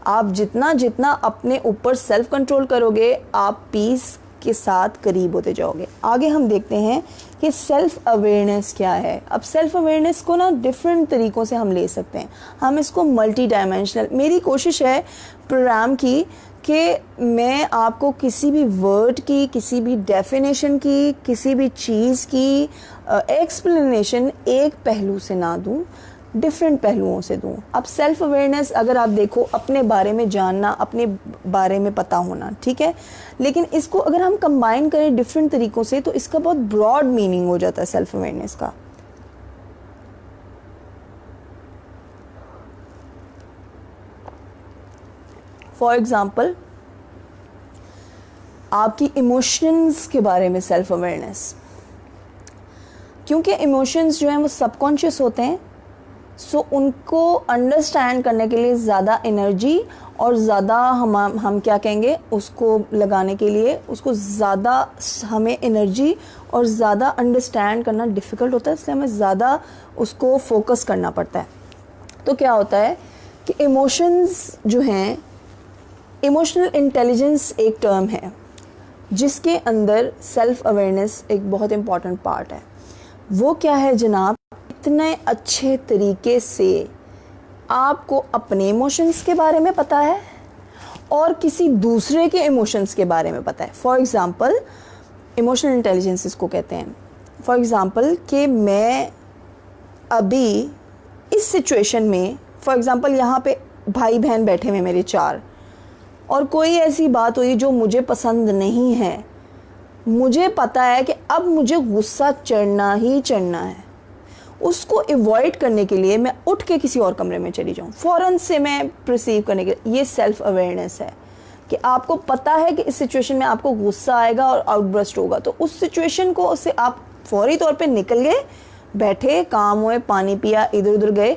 आप जितना जितना अपने ऊपर सेल्फ कंट्रोल करोगे आप पीस के साथ करीब होते जाओगे। आगे हम देखते हैं कि सेल्फ अवेयरनेस क्या है। अब सेल्फ अवेयरनेस को ना डिफरेंट तरीक़ों से हम ले सकते हैं। हम इसको मल्टी डायमेंशनल, मेरी कोशिश है प्रोग्राम की कि मैं आपको किसी भी वर्ड की, किसी भी डेफिनेशन की, किसी भी चीज़ की एक्सप्लेनेशन एक पहलू से ना दूं, डिफरेंट पहलुओं से दूं। अब सेल्फ अवेयरनेस अगर आप देखो, अपने बारे में जानना, अपने बारे में पता होना, ठीक है, लेकिन इसको अगर हम कंबाइन करें डिफरेंट तरीक़ों से तो इसका बहुत ब्रॉड मीनिंग हो जाता है सेल्फ अवेयरनेस का। फॉर एग्ज़ाम्पल आपकी इमोशंस के बारे में सेल्फ अवेयरनेस, क्योंकि इमोशंस जो हैं वो सबकॉन्शियस होते हैं, सो उनको अंडरस्टैंड करने के लिए ज़्यादा एनर्जी और ज़्यादा हम क्या कहेंगे उसको लगाने के लिए, उसको ज़्यादा हमें एनर्जी और ज़्यादा अंडरस्टैंड करना डिफ़िकल्ट होता है, इसलिए हमें ज़्यादा उसको फोकस करना पड़ता है। तो क्या होता है कि इमोशंस जो हैं, इमोशनल इंटेलिजेंस एक टर्म है जिसके अंदर सेल्फ अवेयरनेस एक बहुत इम्पॉर्टेंट पार्ट है। वो क्या है जनाब? इतने अच्छे तरीके से आपको अपने इमोशंस के बारे में पता है और किसी दूसरे के इमोशंस के बारे में पता है। फॉर एग्ज़ाम्पल इमोशनल इंटेलिजेंस इसको कहते हैं। फॉर एग्ज़ाम्पल कि मैं अभी इस सिचुएशन में, फॉर एग्ज़ाम्पल यहाँ पे भाई बहन बैठे हुए मेरे 4, और कोई ऐसी बात हुई जो मुझे पसंद नहीं है, मुझे पता है कि अब मुझे गुस्सा चढ़ना ही चढ़ना है, उसको अवॉइड करने के लिए मैं उठ के किसी और कमरे में चली जाऊँ, फ़ौरन से मैं परसीव करने के लिए, ये सेल्फ अवेयरनेस है कि आपको पता है कि इस सिचुएशन में आपको गुस्सा आएगा और आउटबर्स्ट होगा, तो उस सिचुएशन को उससे आप फौरी तौर पे निकल गए, बैठे, काम हुए, पानी पिया, इधर उधर गए,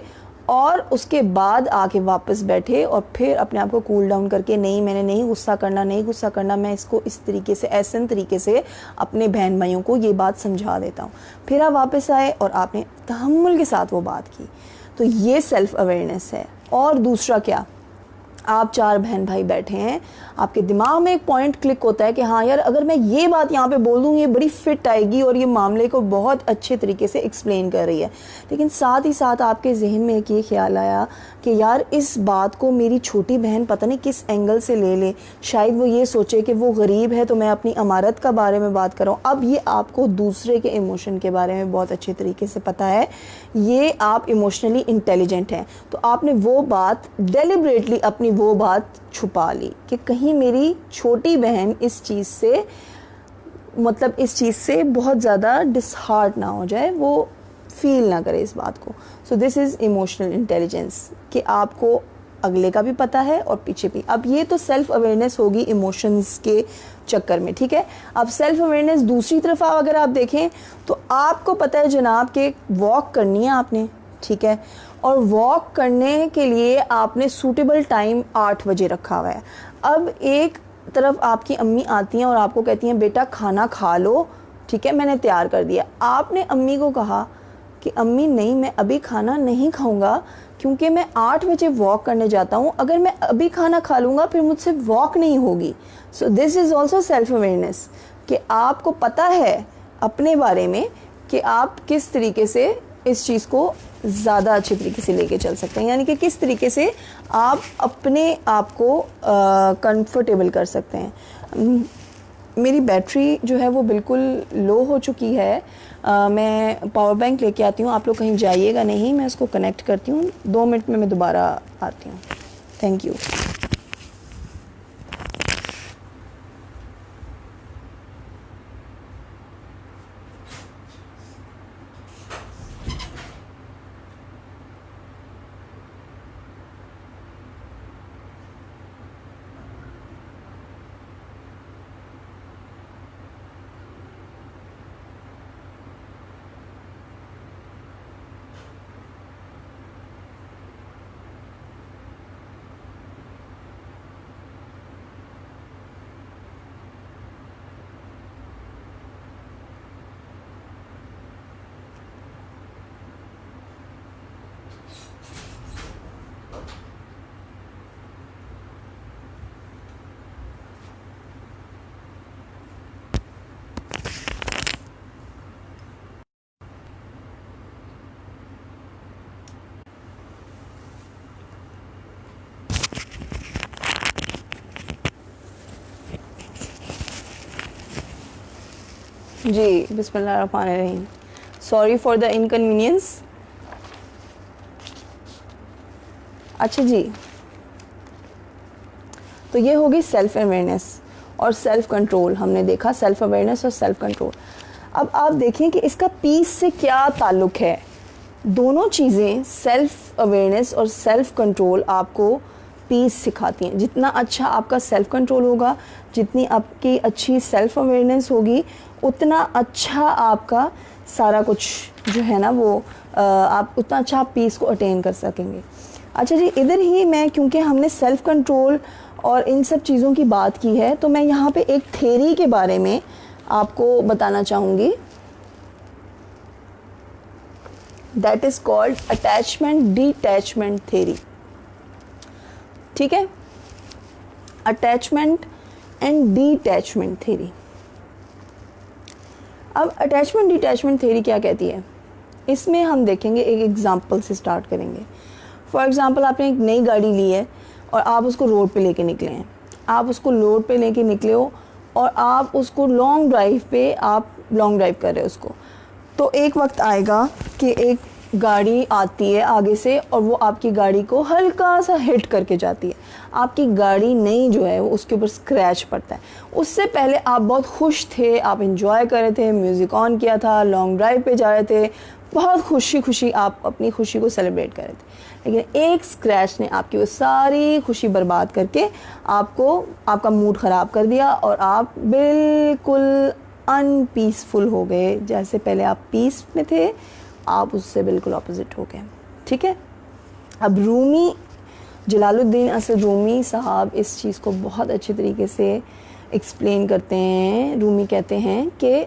और उसके बाद आके वापस बैठे और फिर अपने आप को कूल डाउन करके, नहीं मैंने नहीं गुस्सा करना, मैं इसको इस तरीके से, ऐसे तरीके से अपने बहन भाइयों को ये बात समझा देता हूँ। फिर आप वापस आए और आपने तहम्मुल के साथ वो बात की, तो ये सेल्फ अवेयरनेस है। और दूसरा क्या, आप 4 बहन भाई बैठे हैं, आपके दिमाग में एक पॉइंट क्लिक होता है कि हाँ यार, अगर मैं ये बात यहाँ पे बोल दूँ ये बड़ी फिट आएगी और ये मामले को बहुत अच्छे तरीके से एक्सप्लेन कर रही है, लेकिन साथ ही साथ आपके जहन में एक ये ख्याल आया कि यार इस बात को मेरी छोटी बहन पता नहीं किस एंगल से ले ले, शायद वो ये सोचे कि वो गरीब है तो मैं अपनी अमारत का बारे में बात कर रहा हूँ। अब ये आपको दूसरे के इमोशन के बारे में बहुत अच्छे तरीके से पता है, ये आप इमोशनली इंटेलिजेंट हैं, तो आपने वो बात डेलिबरेटली अपनी वो बात छुपा ली कि कहीं मेरी छोटी बहन इस चीज़ से, मतलब इस चीज़ से बहुत ज़्यादा डिसहार्ट ना हो जाए, वो फील ना करें इस बात को। So this is emotional intelligence, कि आपको अगले का भी पता है और पीछे भी। अब ये तो सेल्फ अवेयरनेस होगी इमोशंस के चक्कर में, ठीक है। अब सेल्फ अवेयरनेस दूसरी तरफ अगर आप देखें तो आपको पता है जनाब कि वॉक करनी है आपने, ठीक है, और वॉक करने के लिए आपने सूटेबल टाइम 8 बजे रखा हुआ है। अब एक तरफ आपकी अम्मी आती हैं और आपको कहती हैं बेटा खाना खा लो, ठीक है, मैंने तैयार कर दिया। आपने अम्मी को कहा कि अम्मी नहीं, मैं अभी खाना नहीं खाऊंगा क्योंकि मैं 8 बजे वॉक करने जाता हूँ, अगर मैं अभी खाना खा लूँगा फिर मुझसे वॉक नहीं होगी। So this is also self awareness, कि आपको पता है अपने बारे में कि आप किस तरीके से इस चीज़ को ज़्यादा अच्छे तरीके से लेके चल सकते हैं, यानी कि किस तरीके से आप अपने आप को कंफर्टेबल कर सकते हैं। मेरी बैटरी जो है वो बिल्कुल लो हो चुकी है। मैं पावर बैंक लेके आती हूँ, आप लोग कहीं जाइएगा नहीं, मैं इसको कनेक्ट करती हूँ, 2 मिनट में मैं दोबारा आती हूँ। Thank you. जी बिस्मिल्लाहिर्रहमानिर्रहीम। Sorry for the inconvenience. अच्छा जी, तो ये होगी सेल्फ अवेयरनेस और सेल्फ कंट्रोल। हमने देखा सेल्फ अवेयरनेस और सेल्फ कंट्रोल। अब आप देखें कि इसका पीस से क्या ताल्लुक़ है। दोनों चीज़ें, सेल्फ अवेयरनेस और सेल्फ कंट्रोल, आपको पीस सिखाती हैं। जितना अच्छा आपका सेल्फ कंट्रोल होगा, जितनी आपकी अच्छी सेल्फ अवेयरनेस होगी, उतना अच्छा आपका सारा कुछ जो है ना वो आप उतना अच्छा आप पीस को अटेन कर सकेंगे। अच्छा जी, इधर ही मैं, क्योंकि हमने सेल्फ कंट्रोल और इन सब चीज़ों की बात की है, तो मैं यहाँ पे एक थेरी के बारे में आपको बताना चाहूँगी। That is called attachment detachment theory, ठीक है, अटैचमेंट एंड डिटैचमेंट थेरी। अब अटैचमेंट डिटैचमेंट थेरी क्या कहती है, इसमें हम देखेंगे, एक एग्जांपल से स्टार्ट करेंगे। फॉर एग्जांपल, आपने एक नई गाड़ी ली है और आप उसको रोड पे लेके निकले हैं। आप उसको रोड पे लेके निकले हो और आप उसको लॉन्ग ड्राइव पे, आप लॉन्ग ड्राइव कर रहे हो उसको, तो एक वक्त आएगा कि एक गाड़ी आती है आगे से और वो आपकी गाड़ी को हल्का सा हिट करके जाती है। आपकी गाड़ी नई जो है वो उसके ऊपर स्क्रैच पड़ता है। उससे पहले आप बहुत खुश थे, आप एंजॉय कर रहे थे, म्यूज़िक ऑन किया था, लॉन्ग ड्राइव पे जा रहे थे, बहुत खुशी खुशी आप अपनी खुशी को सेलिब्रेट कर रहे थे। लेकिन एक स्क्रैच ने आपकी वो सारी खुशी बर्बाद करके आपको, आपका मूड ख़राब कर दिया और आप बिल्कुल अनपीसफुल हो गए। जैसे पहले आप पीस में थे, आप उससे बिल्कुल ऑपोजिट हो गए, ठीक है। अब रूमी, जलालुद्दीन असद रूमी साहब इस चीज़ को बहुत अच्छे तरीके से एक्सप्लेन करते हैं। रूमी कहते हैं कि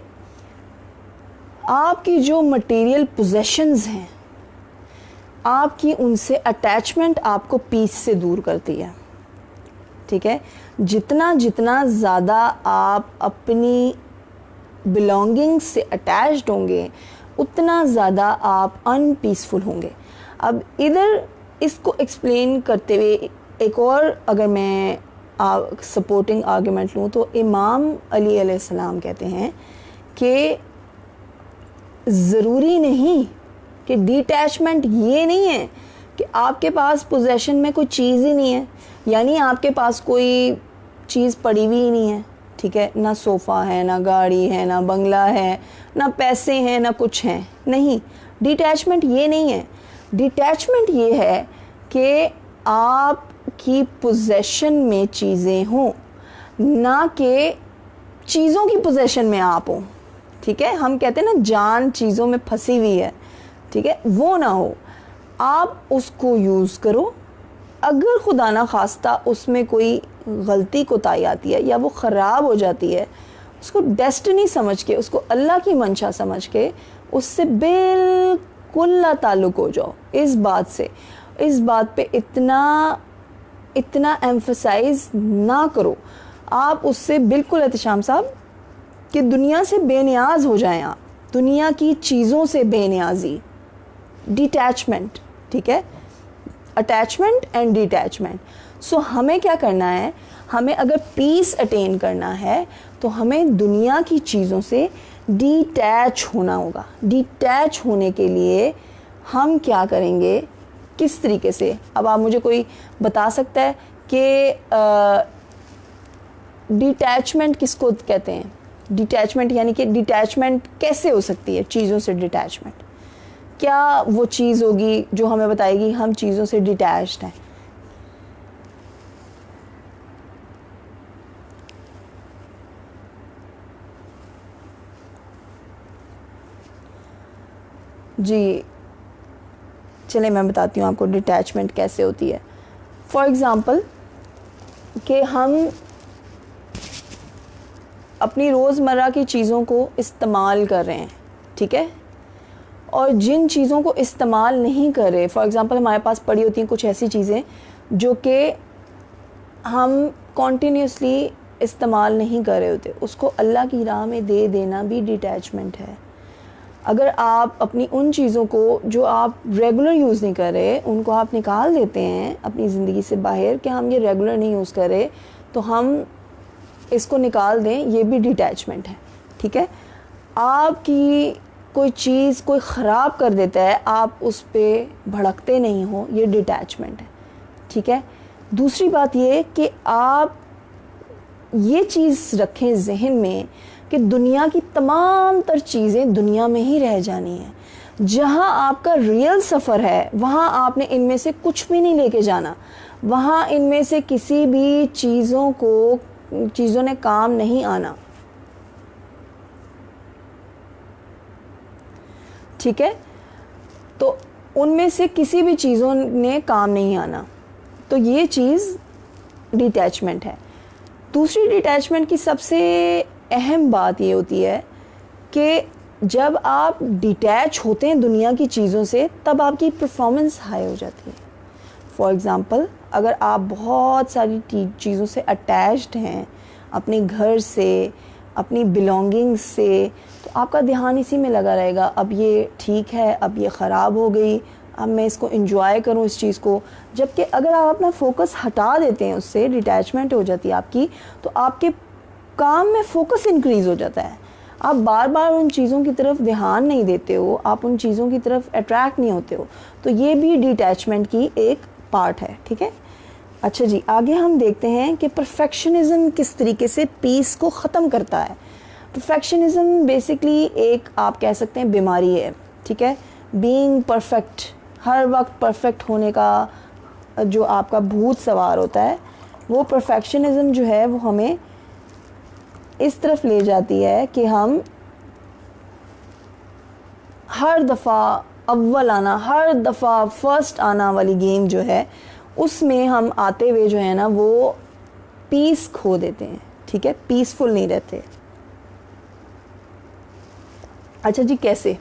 आपकी जो मटेरियल पोजेशंस हैं, आपकी उनसे अटैचमेंट आपको पीस से दूर करती है, ठीक है। जितना जितना ज़्यादा आप अपनी बिलोंगिंग से अटैच्ड होंगे, उतना ज़्यादा आप अनपीसफुल होंगे। अब इधर इसको एक्सप्लेन करते हुए एक और अगर मैं सपोर्टिंग आर्गुमेंट लूँ, तो इमाम अली अलैहिस्सलाम कहते हैं कि ज़रूरी नहीं कि डिटैचमेंट ये नहीं है कि आपके पास पोजेशन में कोई चीज़ ही नहीं है, यानी आपके पास कोई चीज़ पड़ी हुई ही नहीं है, ठीक है, ना सोफ़ा है, ना गाड़ी है, ना बंगला है, ना पैसे हैं, ना कुछ है, नहीं। डिटैचमेंट ये नहीं है। डिटैचमेंट ये है कि आपकी पोजेशन में चीज़ें हों, ना कि चीज़ों की पोजेशन में आप हो। ठीक है, हम कहते हैं ना जान चीज़ों में फंसी हुई है, ठीक है, वो ना हो। आप उसको यूज़ करो। अगर खुदा ना खास्ता उसमें कोई गलती कोताही आती है या वो ख़राब हो जाती है, उसको डेस्टिनी समझ के, उसको अल्लाह की मंशा समझ के उससे बिल्कुल ला ताल्लुक़ हो जाओ। इस बात से, इस बात पे इतना एम्फसाइज ना करो। आप उससे बिल्कुल एहतशाम साहब कि दुनिया से बेनियाज हो जाएं आप, दुनिया की चीज़ों से बेनियाजी, डिटैचमेंट। ठीक है, अटैचमेंट एंड डिटैचमेंट। सो हमें क्या करना है, हमें अगर पीस अटेन करना है तो हमें दुनिया की चीज़ों से डिटैच होना होगा। डिटैच होने के लिए हम क्या करेंगे, किस तरीके से? अब आप मुझे कोई बता सकता है कि डिटैचमेंट किसको कहते हैं? डिटैचमेंट यानी कि डिटैचमेंट कैसे हो सकती है चीज़ों से? डिटैचमेंट क्या वो चीज़ होगी जो हमें बताएगी हम चीज़ों से डिटैच्ड हैं? जी चले मैं बताती हूँ आपको डिटैचमेंट कैसे होती है। फॉर एग्ज़ाम्पल कि हम अपनी रोज़मर्रा की चीज़ों को इस्तेमाल कर रहे हैं, ठीक है, और जिन चीज़ों को इस्तेमाल नहीं कर रहे, फॉर एग्ज़ाम्पल हमारे पास पड़ी होती हैं कुछ ऐसी चीज़ें जो कि हम कॉन्टीन्यूसली इस्तेमाल नहीं कर रहे होते, उसको अल्लाह की राह में दे देना भी डिटैचमेंट है। अगर आप अपनी उन चीज़ों को जो आप रेगुलर यूज़ नहीं कर रहे, उनको आप निकाल देते हैं अपनी ज़िंदगी से बाहर कि हम ये रेगुलर नहीं यूज़ कर रहे, तो हम इसको निकाल दें, ये भी डिटैचमेंट है। ठीक है, आपकी कोई चीज़ कोई ख़राब कर देता है, आप उस पर भड़कते नहीं हो, ये डिटैचमेंट है। ठीक है, दूसरी बात ये कि आप ये चीज़ रखें जहन में कि दुनिया की तमाम तर चीज़ें दुनिया में ही रह जानी है। जहाँ आपका रियल सफ़र है वहाँ आपने इनमें से कुछ भी नहीं लेके जाना, वहाँ इनमें से किसी भी चीज़ों ने काम नहीं आना। ठीक है, तो उनमें से किसी भी चीज़ों ने काम नहीं आना, तो ये चीज़ डिटैचमेंट है। दूसरी डिटैचमेंट की सबसे अहम बात ये होती है कि जब आप डिटैच होते हैं दुनिया की चीज़ों से, तब आपकी परफॉर्मेंस हाई हो जाती है। फॉर एग्ज़ाम्पल अगर आप बहुत सारी चीज़ों से अटैच्ड हैं, अपने घर से, अपनी बिलोंगिंग्स से, तो आपका ध्यान इसी में लगा रहेगा, अब ये ठीक है, अब ये ख़राब हो गई, अब मैं इसको एंजॉय करूं इस चीज़ को। जबकि अगर आप अपना फोकस हटा देते हैं, उससे डिटैचमेंट हो जाती है आपकी, तो आपके काम में फोकस इंक्रीज़ हो जाता है। आप बार बार उन चीज़ों की तरफ ध्यान नहीं देते हो, आप उन चीज़ों की तरफ अट्रैक्ट नहीं होते हो, तो ये भी डिटैचमेंट की एक पार्ट है। ठीक है, अच्छा जी, आगे हम देखते हैं कि परफेक्शनिज़म किस तरीके से पीस को ख़त्म करता है। परफेक्शनिज़म बेसिकली एक आप कह सकते हैं बीमारी है। ठीक है, बीइंग परफेक्ट, हर वक्त परफेक्ट होने का जो आपका भूत सवार होता है, वो परफेक्शनिज़म जो है वो हमें इस तरफ ले जाती है कि हम हर दफ़ा अव्वल आना, हर दफ़ा फर्स्ट आना वाली गेम जो है, उसमें हम आते हुए जो है ना वो पीस खो देते हैं। ठीक है, पीसफुल नहीं रहते। अच्छा जी, कैसे?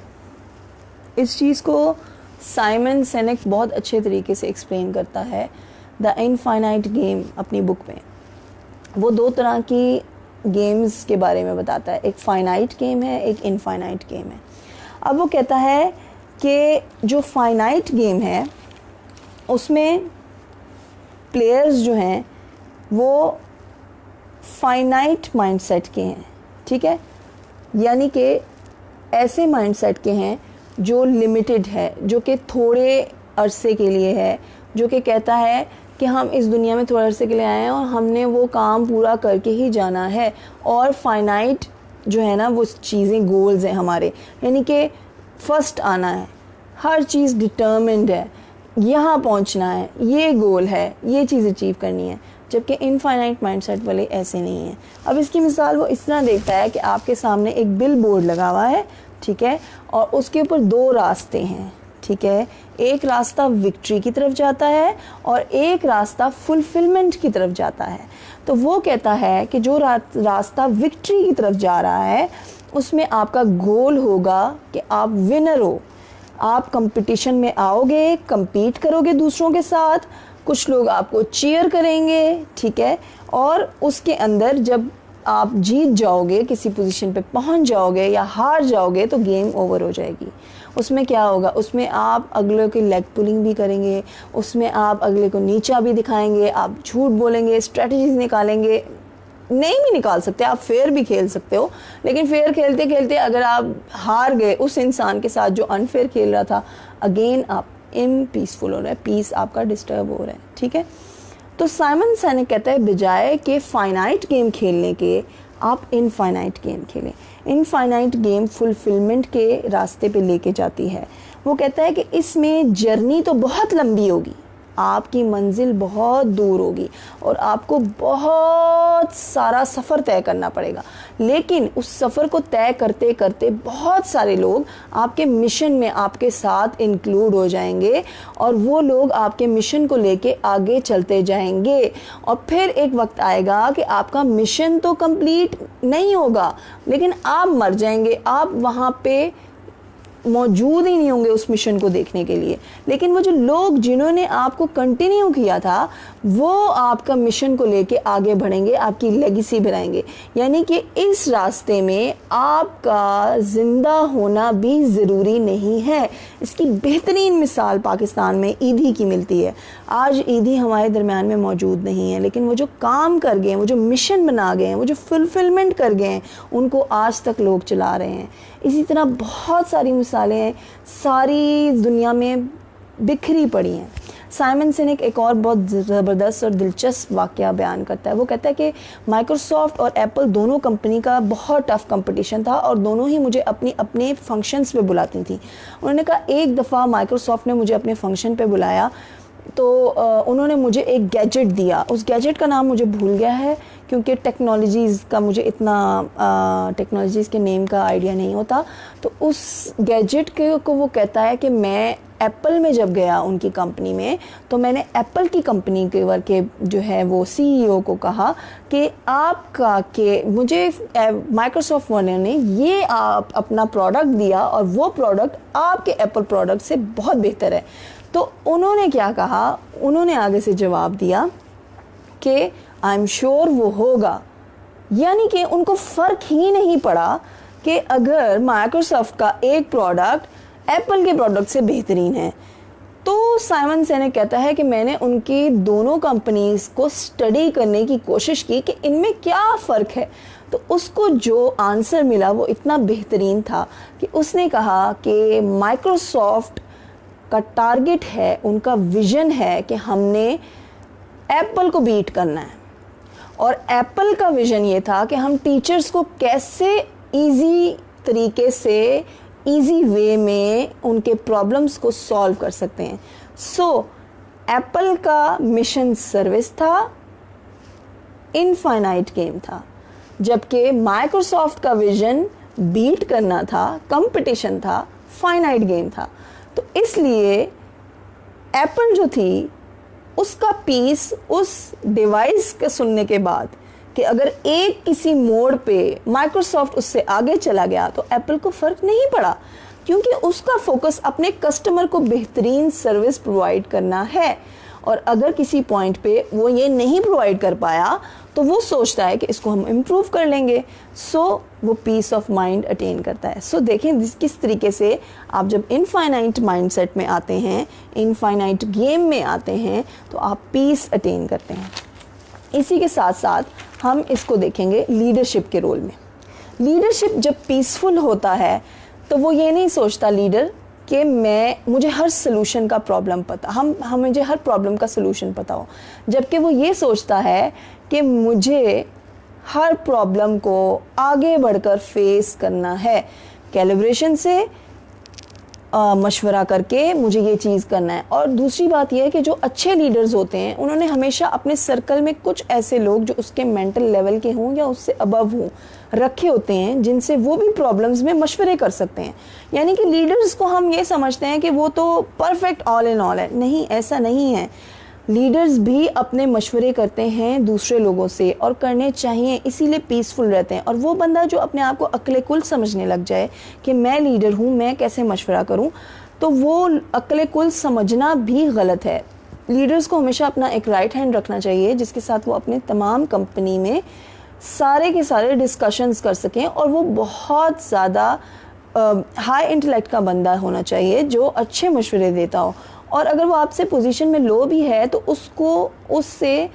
इस चीज़ को साइमन सेनेक बहुत अच्छे तरीके से एक्सप्लेन करता है द इनफाइनाइट गेम अपनी बुक में। वो दो तरह की गेम्स के बारे में बताता है, एक फाइनाइट गेम है, एक इनफाइनाइट गेम है। अब वो कहता है कि जो फाइनाइट गेम है उसमें प्लेयर्स जो हैं वो फाइनाइट माइंडसेट के हैं। ठीक है, यानी कि ऐसे माइंडसेट के हैं जो लिमिटेड है, जो कि थोड़े अरसे के लिए है, जो कि कहता है कि हम इस दुनिया में थोड़े अरसे के लिए आए हैं और हमने वो काम पूरा करके ही जाना है। और फाइनाइट जो है ना वो चीज़ें गोल्स हैं हमारे, यानी कि फर्स्ट आना है, हर चीज़ डिटर्मिन्ड है, यहाँ पहुँचना है, ये गोल है, ये चीज़ अचीव करनी है। जबकि इनफाइनाइट माइंडसेट वाले ऐसे नहीं हैं। अब इसकी मिसाल वो इस तरह देखता है कि आपके सामने एक बिल बोर्ड लगा हुआ है, ठीक है, और उसके ऊपर 2 रास्ते हैं, ठीक है। एक रास्ता विक्ट्री की तरफ जाता है और एक रास्ता फुलफिलमेंट की तरफ जाता है। तो वो कहता है कि जो रास्ता विक्ट्री की तरफ जा रहा है उसमें आपका गोल होगा कि आप विनर हो, आप कंपटीशन में आओगे, compete करोगे दूसरों के साथ, कुछ लोग आपको चीयर करेंगे, ठीक है, और उसके अंदर जब आप जीत जाओगे, किसी पोजीशन पे पहुंच जाओगे या हार जाओगे तो गेम ओवर हो जाएगी। उसमें क्या होगा, उसमें आप अगले की लेग पुलिंग भी करेंगे, उसमें आप अगले को नीचा भी दिखाएंगे, आप झूठ बोलेंगे, स्ट्रेटजीज निकालेंगे, नहीं भी निकाल सकते, आप फेयर भी खेल सकते हो, लेकिन फेयर खेलते खेलते अगर आप हार गए उस इंसान के साथ जो अनफेयर खेल रहा था, अगेन आप इनपीसफुल हो रहा है, पीस आपका डिस्टर्ब हो रहा है, ठीक है। तो साइमन सिनेक कहता है बजाय के फाइनाइट गेम खेलने के आप इनफाइनाइट गेम खेलें। इनफाइनाइट गेम फुलफिलमेंट के रास्ते पे लेके जाती है। वो कहता है कि इसमें जर्नी तो बहुत लंबी होगी, आपकी मंजिल बहुत दूर होगी और आपको बहुत सारा सफ़र तय करना पड़ेगा, लेकिन उस सफ़र को तय करते करते बहुत सारे लोग आपके मिशन में आपके साथ इंक्लूड हो जाएंगे और वो लोग आपके मिशन को लेके आगे चलते जाएंगे और फिर एक वक्त आएगा कि आपका मिशन तो कंप्लीट नहीं होगा लेकिन आप मर जाएंगे, आप वहाँ पे मौजूद ही नहीं होंगे उस मिशन को देखने के लिए। लेकिन वो जो लोग जिन्होंने आपको कंटिन्यू किया था वो आपका मिशन को लेके आगे बढ़ेंगे, आपकी लेगेसी बनाएंगे। यानी कि इस रास्ते में आपका ज़िंदा होना भी ज़रूरी नहीं है। इसकी बेहतरीन मिसाल पाकिस्तान में ईदी की मिलती है। आज ईदी हमारे दरमियान में मौजूद नहीं है, लेकिन वो जो काम कर गए हैं, वो जो मिशन बना गए हैं, वो जो फुलफिलमेंट कर गए हैं, उनको आज तक लोग चला रहे हैं। इसी तरह बहुत सारी मिसालें हैं, सारी दुनिया में बिखरी पड़ी हैं। साइमन सिनेक एक और बहुत ज़बरदस्त और दिलचस्प वाक़या बयान करता है। वो कहता है कि माइक्रोसॉफ्ट और एप्पल दोनों कंपनी का बहुत टफ़ कंपटीशन था और दोनों ही मुझे अपने फंक्शंस पे बुलाती थी। उन्होंने कहा एक दफ़ा माइक्रोसॉफ्ट ने मुझे अपने फंक्शन पे बुलाया तो उन्होंने मुझे एक गैजेट दिया। उस गैजेट का नाम मुझे भूल गया है क्योंकि टेक्नोलॉजीज़ का मुझे इतना टेक्नोलॉजीज़ के नेम का आइडिया नहीं होता। तो उस गैजेट को वो कहता है कि मैं एप्पल में जब गया उनकी कंपनी में तो मैंने एप्पल की कंपनी के जो है वो सीईओ को कहा कि आपका के मुझे माइक्रोसॉफ्ट वाले ने ये आप अपना प्रोडक्ट दिया और वो प्रोडक्ट आपके एप्पल प्रोडक्ट से बहुत बेहतर है। तो उन्होंने क्या कहा, उन्होंने आगे से जवाब दिया कि आई एम श्योर वो होगा। यानी कि उनको फ़र्क ही नहीं पड़ा कि अगर माइक्रोसॉफ्ट का एक प्रोडक्ट एप्पल के प्रोडक्ट से बेहतरीन है। तो साइमन सिनेक कहता है कि मैंने उनकी दोनों कंपनीज़ को स्टडी करने की कोशिश की कि इनमें क्या फ़र्क है। तो उसको जो आंसर मिला वो इतना बेहतरीन था कि उसने कहा कि माइक्रोसॉफ्ट का टारगेट है, उनका विज़न है कि हमने एप्पल को बीट करना है और एप्पल का विज़न ये था कि हम टीचर्स को कैसे इजी तरीके से इजी वे में उनके प्रॉब्लम्स को सॉल्व कर सकते हैं। सो एप्पल का मिशन सर्विस था, इनफाइनाइट गेम था, जबकि माइक्रोसॉफ्ट का विज़न बीट करना था, कंपटीशन था, फाइनाइट गेम था। तो इसलिए एप्पल जो थी उसका पीस उस डिवाइस के सुनने के बाद कि अगर एक किसी मोड़ पे माइक्रोसॉफ्ट उससे आगे चला गया तो एप्पल को फ़र्क नहीं पड़ा, क्योंकि उसका फोकस अपने कस्टमर को बेहतरीन सर्विस प्रोवाइड करना है। और अगर किसी पॉइंट पे वो ये नहीं प्रोवाइड कर पाया तो वो सोचता है कि इसको हम इम्प्रूव कर लेंगे। सो वो पीस ऑफ माइंड अटेन करता है। सो देखें किस तरीके से आप जब इनफाइनाइट माइंडसेट में आते हैं, इनफाइनाइट गेम में आते हैं, तो आप पीस अटेन करते हैं। इसी के साथ साथ हम इसको देखेंगे लीडरशिप के रोल में। लीडरशिप जब पीसफुल होता है तो वो ये नहीं सोचता लीडर कि मुझे हर सलूशन का प्रॉब्लम पता, हम मुझे हर प्रॉब्लम का सलूशन पता हो, जबकि वो ये सोचता है कि मुझे हर प्रॉब्लम को आगे बढ़कर फेस करना है। कैलिब्रेशन से मशवरा करके मुझे ये चीज़ करना है। और दूसरी बात यह है कि जो अच्छे लीडर्स होते हैं उन्होंने हमेशा अपने सर्कल में कुछ ऐसे लोग जो उसके मेंटल लेवल के हों या उससे अबव हों रखे होते हैं, जिनसे वो भी प्रॉब्लम्स में मशवरे कर सकते हैं। यानी कि लीडर्स को हम ये समझते हैं कि वो तो परफेक्ट ऑल इन ऑल है, नहीं, ऐसा नहीं है। लीडर्स भी अपने मशवरे करते हैं दूसरे लोगों से, और करने चाहिए, इसीलिए पीसफुल रहते हैं। और वो बंदा जो अपने आप को अक्ल कुल समझने लग जाए कि मैं लीडर हूँ, मैं कैसे मशवरा करूँ, तो वो अक्ल कुल समझना भी गलत है। लीडर्स को हमेशा अपना एक राइट हैंड रखना चाहिए जिसके साथ वो अपने तमाम कंपनी में सारे के सारे डिस्कशंस कर सकें, और वो बहुत ज़्यादा हाई इंटेलेक्ट का बंदा होना चाहिए जो अच्छे मशवरे देता हो। और अगर वो आपसे पोजीशन में लो भी है तो उसको उससे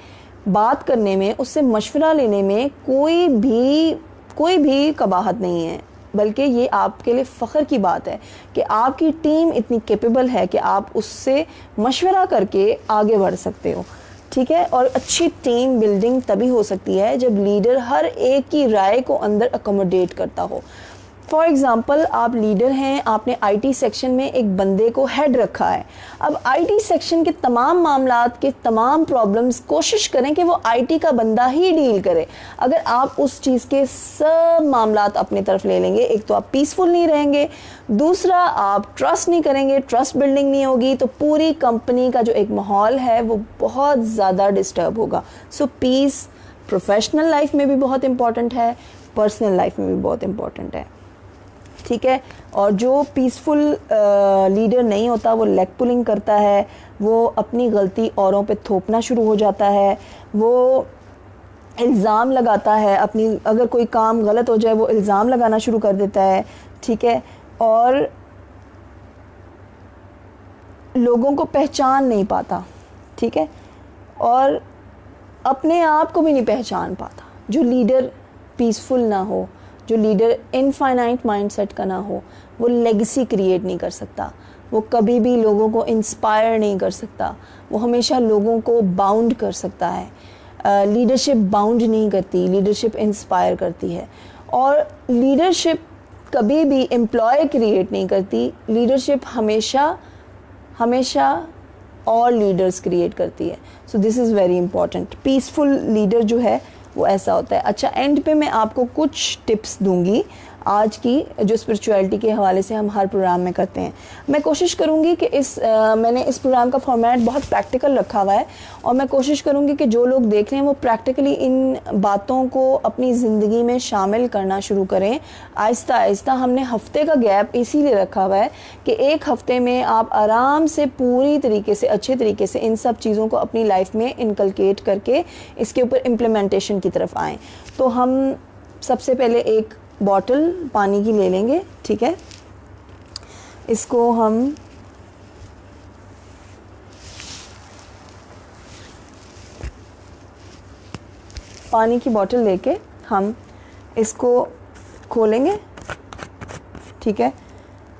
बात करने में, उससे मशवरा लेने में कोई भी कबाहत नहीं है, बल्कि ये आपके लिए फ़ख्र की बात है कि आपकी टीम इतनी कैपेबल है कि आप उससे मशवरा करके आगे बढ़ सकते हो। ठीक है। और अच्छी टीम बिल्डिंग तभी हो सकती है जब लीडर हर एक की राय को अंदर अकोमोडेट करता हो। फॉर एग्ज़ाम्पल, आप लीडर हैं, आपने आईटी सेक्शन में एक बंदे को हेड रखा है। अब आईटी सेक्शन के तमाम मामलात के तमाम प्रॉब्लम्स कोशिश करें कि वो आईटी का बंदा ही डील करे। अगर आप उस चीज़ के सब मामलात अपनी तरफ ले लेंगे, एक तो आप पीसफुल नहीं रहेंगे, दूसरा आप ट्रस्ट नहीं करेंगे, ट्रस्ट बिल्डिंग नहीं होगी, तो पूरी कंपनी का जो एक माहौल है वो बहुत ज़्यादा डिस्टर्ब होगा। सो पीस प्रोफेशनल लाइफ में भी बहुत इम्पॉर्टेंट है, पर्सनल लाइफ में भी बहुत इम्पॉर्टेंट है। ठीक है। और जो पीसफुल लीडर नहीं होता वो लेग पुलिंग करता है, वो अपनी गलती औरों पे थोपना शुरू हो जाता है, वो इल्ज़ाम लगाता है, अपनी अगर कोई काम गलत हो जाए वो इल्ज़ाम लगाना शुरू कर देता है। ठीक है। और लोगों को पहचान नहीं पाता। ठीक है। और अपने आप को भी नहीं पहचान पाता। जो लीडर पीसफुल ना हो, जो लीडर इनफाइनाइट माइंडसेट का ना हो, वो लेगेसी क्रिएट नहीं कर सकता, वो कभी भी लोगों को इंस्पायर नहीं कर सकता, वो हमेशा लोगों को बाउंड कर सकता है। लीडरशिप बाउंड नहीं करती, लीडरशिप इंस्पायर करती है। और लीडरशिप कभी भी एम्प्लॉय क्रिएट नहीं करती, लीडरशिप हमेशा और लीडर्स क्रिएट करती है। So this is very important. Peaceful leader जो है वो ऐसा होता है। अच्छा, एंड पे मैं आपको कुछ टिप्स दूंगी आज की, जो स्पिरिचुअलिटी के हवाले से हम हर प्रोग्राम में करते हैं। मैं कोशिश करूंगी कि मैंने इस प्रोग्राम का फॉर्मेट बहुत प्रैक्टिकल रखा हुआ है, और मैं कोशिश करूंगी कि जो लोग देख रहे हैं वो प्रैक्टिकली इन बातों को अपनी ज़िंदगी में शामिल करना शुरू करें। आहिस्ता आहिस्ता हमने हफ्ते का गैप इसीलिए रखा हुआ है कि एक हफ्ते में आप आराम से पूरी तरीके से, अच्छे तरीके से इन सब चीज़ों को अपनी लाइफ में इनकलकेट करके इसके ऊपर इम्प्लीमेंटेशन की तरफ आएँ। तो हम सबसे पहले एक बॉटल पानी की ले लेंगे। ठीक है। इसको हम पानी की बॉटल लेके हम इसको खोलेंगे। ठीक है।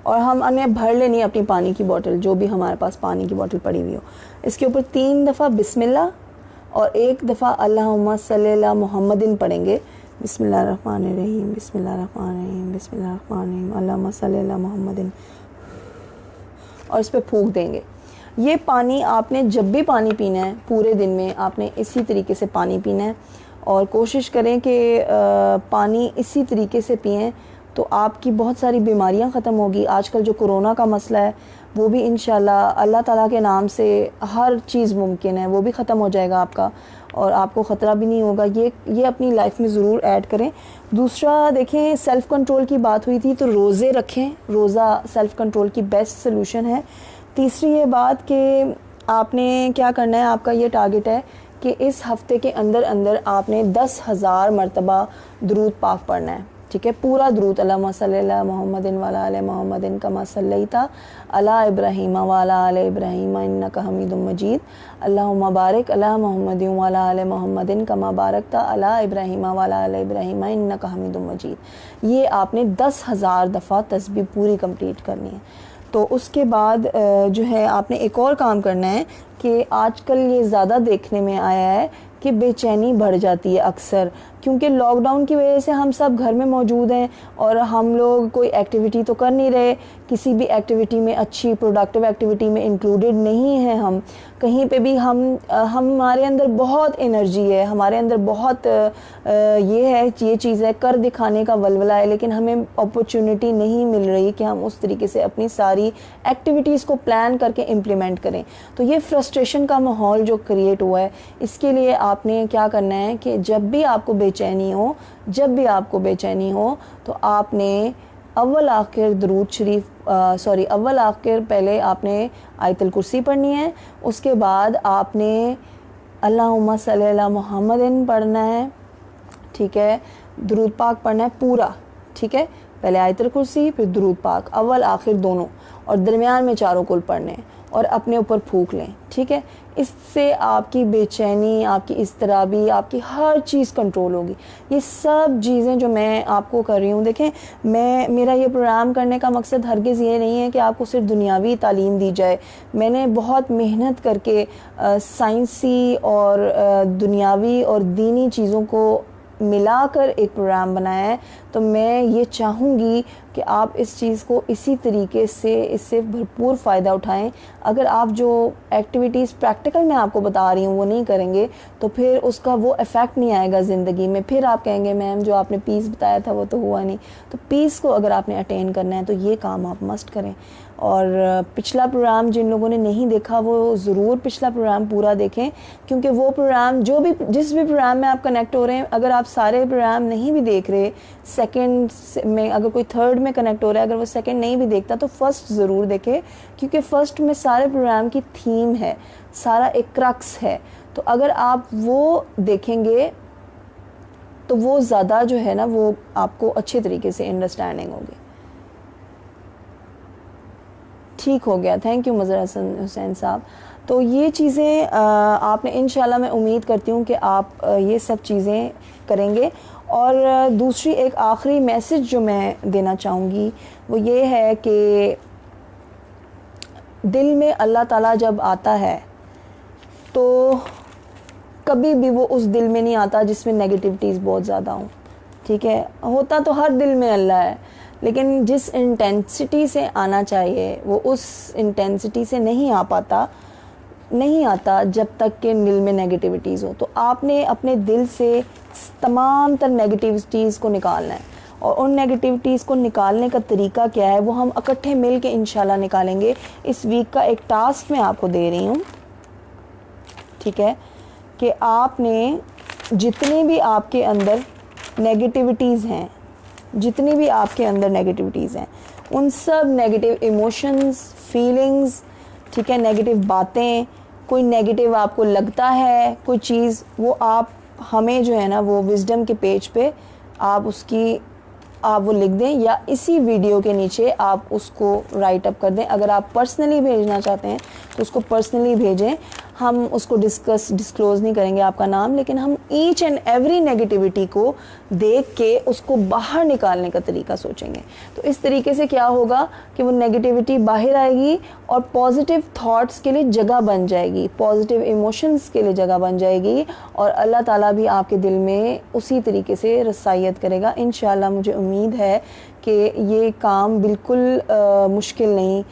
और हम अन्य भर लेनी है अपनी पानी की बॉटल, जो भी हमारे पास पानी की बॉटल पड़ी हुई हो। इसके ऊपर 3 दफ़ा बिस्मिल्लाह और 1 दफ़ा अल्लाहुम्मा सल्ली अला मुहम्मदिन पढ़ेंगे। बिस्मिल्लाहिर्रहमानिर्रहीम, बिस्मिल्लाहिर्रहमानिर्रहीम, बिस्मिल्लाहिर्रहमानिर्रहीम, अल्लाहुम्मा सल्ली अला मुहम्मदिन, और इस पर फूंक देंगे। ये पानी आपने जब भी पानी पीना है पूरे दिन में, आपने इसी तरीके से पानी पीना है। और कोशिश करें कि पानी इसी तरीके से पिएं तो आपकी बहुत सारी बीमारियां ख़त्म होगी। आजकल जो कोरोना का मसला है वो भी इंशाल्लाह अल्लाह ताला के नाम से हर चीज़ मुमकिन है, वो भी ख़त्म हो जाएगा आपका, और आपको ख़तरा भी नहीं होगा। ये अपनी लाइफ में ज़रूर ऐड करें। दूसरा देखें, सेल्फ़ कंट्रोल की बात हुई थी, तो रोज़े रखें। रोज़ा सेल्फ़ कंट्रोल की बेस्ट सोल्यूशन है। तीसरी ये बात कि आपने क्या करना है, आपका ये टारगेट है कि इस हफ्ते के अंदर अंदर आपने 10,000 मरतबा दुरूद पाक पढ़ना है। ठीक है। पूरा दुरूद, अल्लाहुम्मा सल्ली अला मुहम्मदिन व अला आलि मुहम्मदिन कमा सल्लैता अला इब्राहीम व अला आलि इब्राहीम इन्नका हमीदुम मजीद, अल्लाहुम्मा बारिक अला मुहम्मदिन व अला आलि मुहम्मदिन कमा बारकता अला इब्राहीम व अला आलि इब्राहीम इन्नका हमीदुम मजीद। ये आपने 10,000 दफ़ा तस्बीह पूरी कंप्लीट करनी है। तो उसके बाद जो है आपने एक और काम करना है कि आजकल ये ज़्यादा देखने में आया है कि बेचैनी बढ़ जाती है अक्सर, क्योंकि लॉकडाउन की वजह से हम सब घर में मौजूद हैं और हम लोग कोई एक्टिविटी तो कर नहीं रहे, किसी भी एक्टिविटी में, अच्छी प्रोडक्टिव एक्टिविटी में इंक्लूडेड नहीं है हम कहीं पे भी। हमारे अंदर बहुत एनर्जी है, हमारे अंदर बहुत ये चीज़ है, कर दिखाने का वलवला है, लेकिन हमें अपॉर्चुनिटी नहीं मिल रही कि हम उस तरीके से अपनी सारी एक्टिविटीज़ को प्लान करके इम्प्लीमेंट करें। तो ये फ्रस्ट्रेशन का माहौल जो क्रिएट हुआ है, इसके लिए आपने क्या करना है कि जब भी आपको बेचैनी हो तो आपने अव्वल आखिर दरूद शरीफ अव्वल आखिर पहले आपने आयतुल कुर्सी पढ़नी है, उसके बाद आपने अल्लाहुम्मा सल्ली अला मुहम्मदिन पढ़ना है, ठीक है, दरूद पाक पढ़ना है पूरा, ठीक है, पहले आयतुल कुर्सी फिर दरूद पाक, अव्वल आखिर दोनों, और दरमियान में चारों कुल पढ़ने हैं और अपने ऊपर फूंक लें, ठीक है। इससे आपकी बेचैनी, आपकी इज़्तिराबी, आपकी हर चीज़ कंट्रोल होगी। ये सब चीज़ें जो मैं आपको कर रही हूँ, देखें, मेरा ये प्रोग्राम करने का मकसद हरगिज़ ये नहीं है कि आपको सिर्फ दुनियावी तालीम दी जाए। मैंने बहुत मेहनत करके साइंसी और दुनियावी और दीनी चीज़ों को मिलाकर एक प्रोग्राम बनाया है। तो मैं ये चाहूँगी कि आप इस चीज़ को इसी तरीके से, इससे भरपूर फ़ायदा उठाएं। अगर आप जो एक्टिविटीज़ प्रैक्टिकल मैं आपको बता रही हूँ वो नहीं करेंगे तो फिर उसका वो इफ़ेक्ट नहीं आएगा ज़िंदगी में। फिर आप कहेंगे मैम जो आपने पीस बताया था वो तो हुआ नहीं। तो पीस को अगर आपने अटेन करना है तो ये काम आप मस्ट करें। और पिछला प्रोग्राम जिन लोगों ने नहीं देखा वो ज़रूर पिछला प्रोग्राम पूरा देखें, क्योंकि वो प्रोग्राम जिस भी प्रोग्राम में आप कनेक्ट हो रहे हैं, अगर आप सारे प्रोग्राम नहीं भी देख रहे, सेकंड में अगर कोई थर्ड में कनेक्ट हो रहा है, अगर वो सेकंड नहीं भी देखता तो फर्स्ट ज़रूर देखे, क्योंकि फ़र्स्ट में सारे प्रोग्राम की थीम है, सारा एक क्रक्स है। तो अगर आप वो देखेंगे तो वो ज़्यादा जो है ना वो आपको अच्छे तरीके से अंडरस्टैंडिंग होगी। ठीक हो गया, थैंक यू मज़हर हसन हुसैन साहब। तो ये चीज़ें आपने इंशाल्लाह, मैं उम्मीद करती हूँ कि आप ये सब चीज़ें करेंगे। और दूसरी एक आखिरी मैसेज जो मैं देना चाहूँगी वो ये है कि दिल में अल्लाह ताला जब आता है तो कभी भी वो उस दिल में नहीं आता जिसमें नेगेटिविटीज़ बहुत ज़्यादा हों, ठीक है। होता तो हर दिल में अल्लाह है, लेकिन जिस इंटेंसिटी से आना चाहिए वो उस इंटेंसिटी से नहीं आता जब तक कि दिल में नेगेटिविटीज़ हो। तो आपने अपने दिल से तमाम तर नेगेटिविटीज़ को निकालना है, और उन नेगेटिविटीज़ को निकालने का तरीका क्या है वो हम इकट्ठे मिल के इंशाल्लाह निकालेंगे। इस वीक का एक टास्क मैं आपको दे रही हूँ, ठीक है, कि आपने जितनी भी आपके अंदर नेगेटिविटीज़ हैं, उन सब नेगेटिव इमोशंस, फीलिंग्स, ठीक है, नेगेटिव बातें, कोई नेगेटिव आपको लगता है कोई चीज़, वो आप हमें जो है ना वो विजडम के पेज पे आप वो लिख दें, या इसी वीडियो के नीचे आप उसको राइट अप कर दें। अगर आप पर्सनली भेजना चाहते हैं तो उसको पर्सनली भेजें, हम उसको डिस्क्लोज़ नहीं करेंगे आपका नाम, लेकिन हम ईच एंड एवरी नेगेटिविटी को देख के उसको बाहर निकालने का तरीका सोचेंगे। तो इस तरीके से क्या होगा कि वो नेगेटिविटी बाहर आएगी और पॉजिटिव थॉट्स के लिए जगह बन जाएगी, पॉजिटिव इमोशंस के लिए जगह बन जाएगी, और अल्लाह ताला भी आपके दिल में उसी तरीके से रसायत करेगा इंशाल्लाह। मुझे उम्मीद है कि ये काम बिल्कुल मुश्किल नहीं।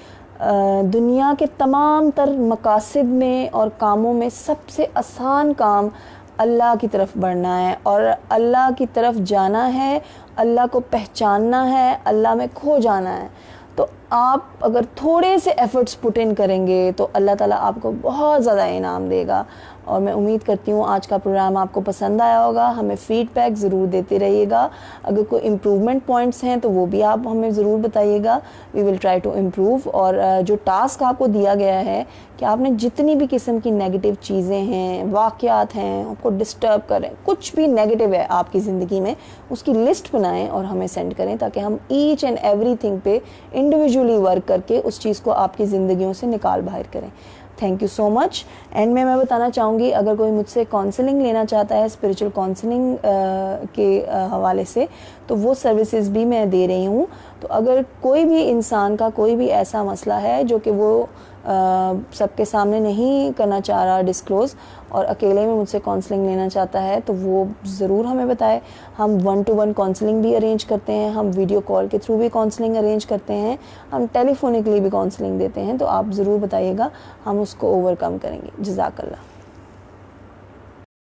दुनिया के तमाम तर मकासद में और कामों में सबसे आसान काम अल्लाह की तरफ बढ़ना है, और अल्लाह की तरफ जाना है, अल्लाह को पहचानना है, अल्लाह में खो जाना है। तो आप अगर थोड़े से एफ़र्ट्स पुट इन करेंगे तो अल्लाह ताला आपको बहुत ज़्यादा इनाम देगा। और मैं उम्मीद करती हूँ आज का प्रोग्राम आपको पसंद आया होगा। हमें फ़ीडबैक ज़रूर देते रहिएगा, अगर कोई इम्प्रूवमेंट पॉइंट्स हैं तो वो भी आप हमें ज़रूर बताइएगा। We will try to improve. और जो टास्क आपको दिया गया है कि आपने जितनी भी किस्म की नेगेटिव चीज़ें हैं, वाक़यात हैं, आपको डिस्टर्ब करें, कुछ भी नेगेटिव है आपकी ज़िंदगी में, उसकी लिस्ट बनाएं और हमें सेंड करें, ताकि हम ईच एंड एवरीथिंग पे इंडिविजुअली वर्क करके उस चीज़ को आपकी ज़िंदगियों से निकाल बाहर करें। Thank you so much. And मैं बताना चाहूँगी, अगर कोई मुझसे काउंसलिंग लेना चाहता है स्पिरिचुअल काउंसलिंग के हवाले से, तो वो सर्विसेज भी मैं दे रही हूँ। तो अगर कोई भी इंसान का कोई भी ऐसा मसला है जो कि वो सबके सामने नहीं करना चाह रहा डिस्क्लोज़ और अकेले में मुझसे काउंसलिंग लेना चाहता है, तो वो ज़रूर हमें बताए। हम 1-to-1 काउंसलिंग भी अरेंज करते हैं, हम वीडियो कॉल के थ्रू भी काउंसलिंग अरेंज करते हैं, हम टेलीफोनिकली भी काउंसलिंग देते हैं। तो आप ज़रूर बताइएगा, हम उसको ओवरकम करेंगे। जज़ाकल्लाह।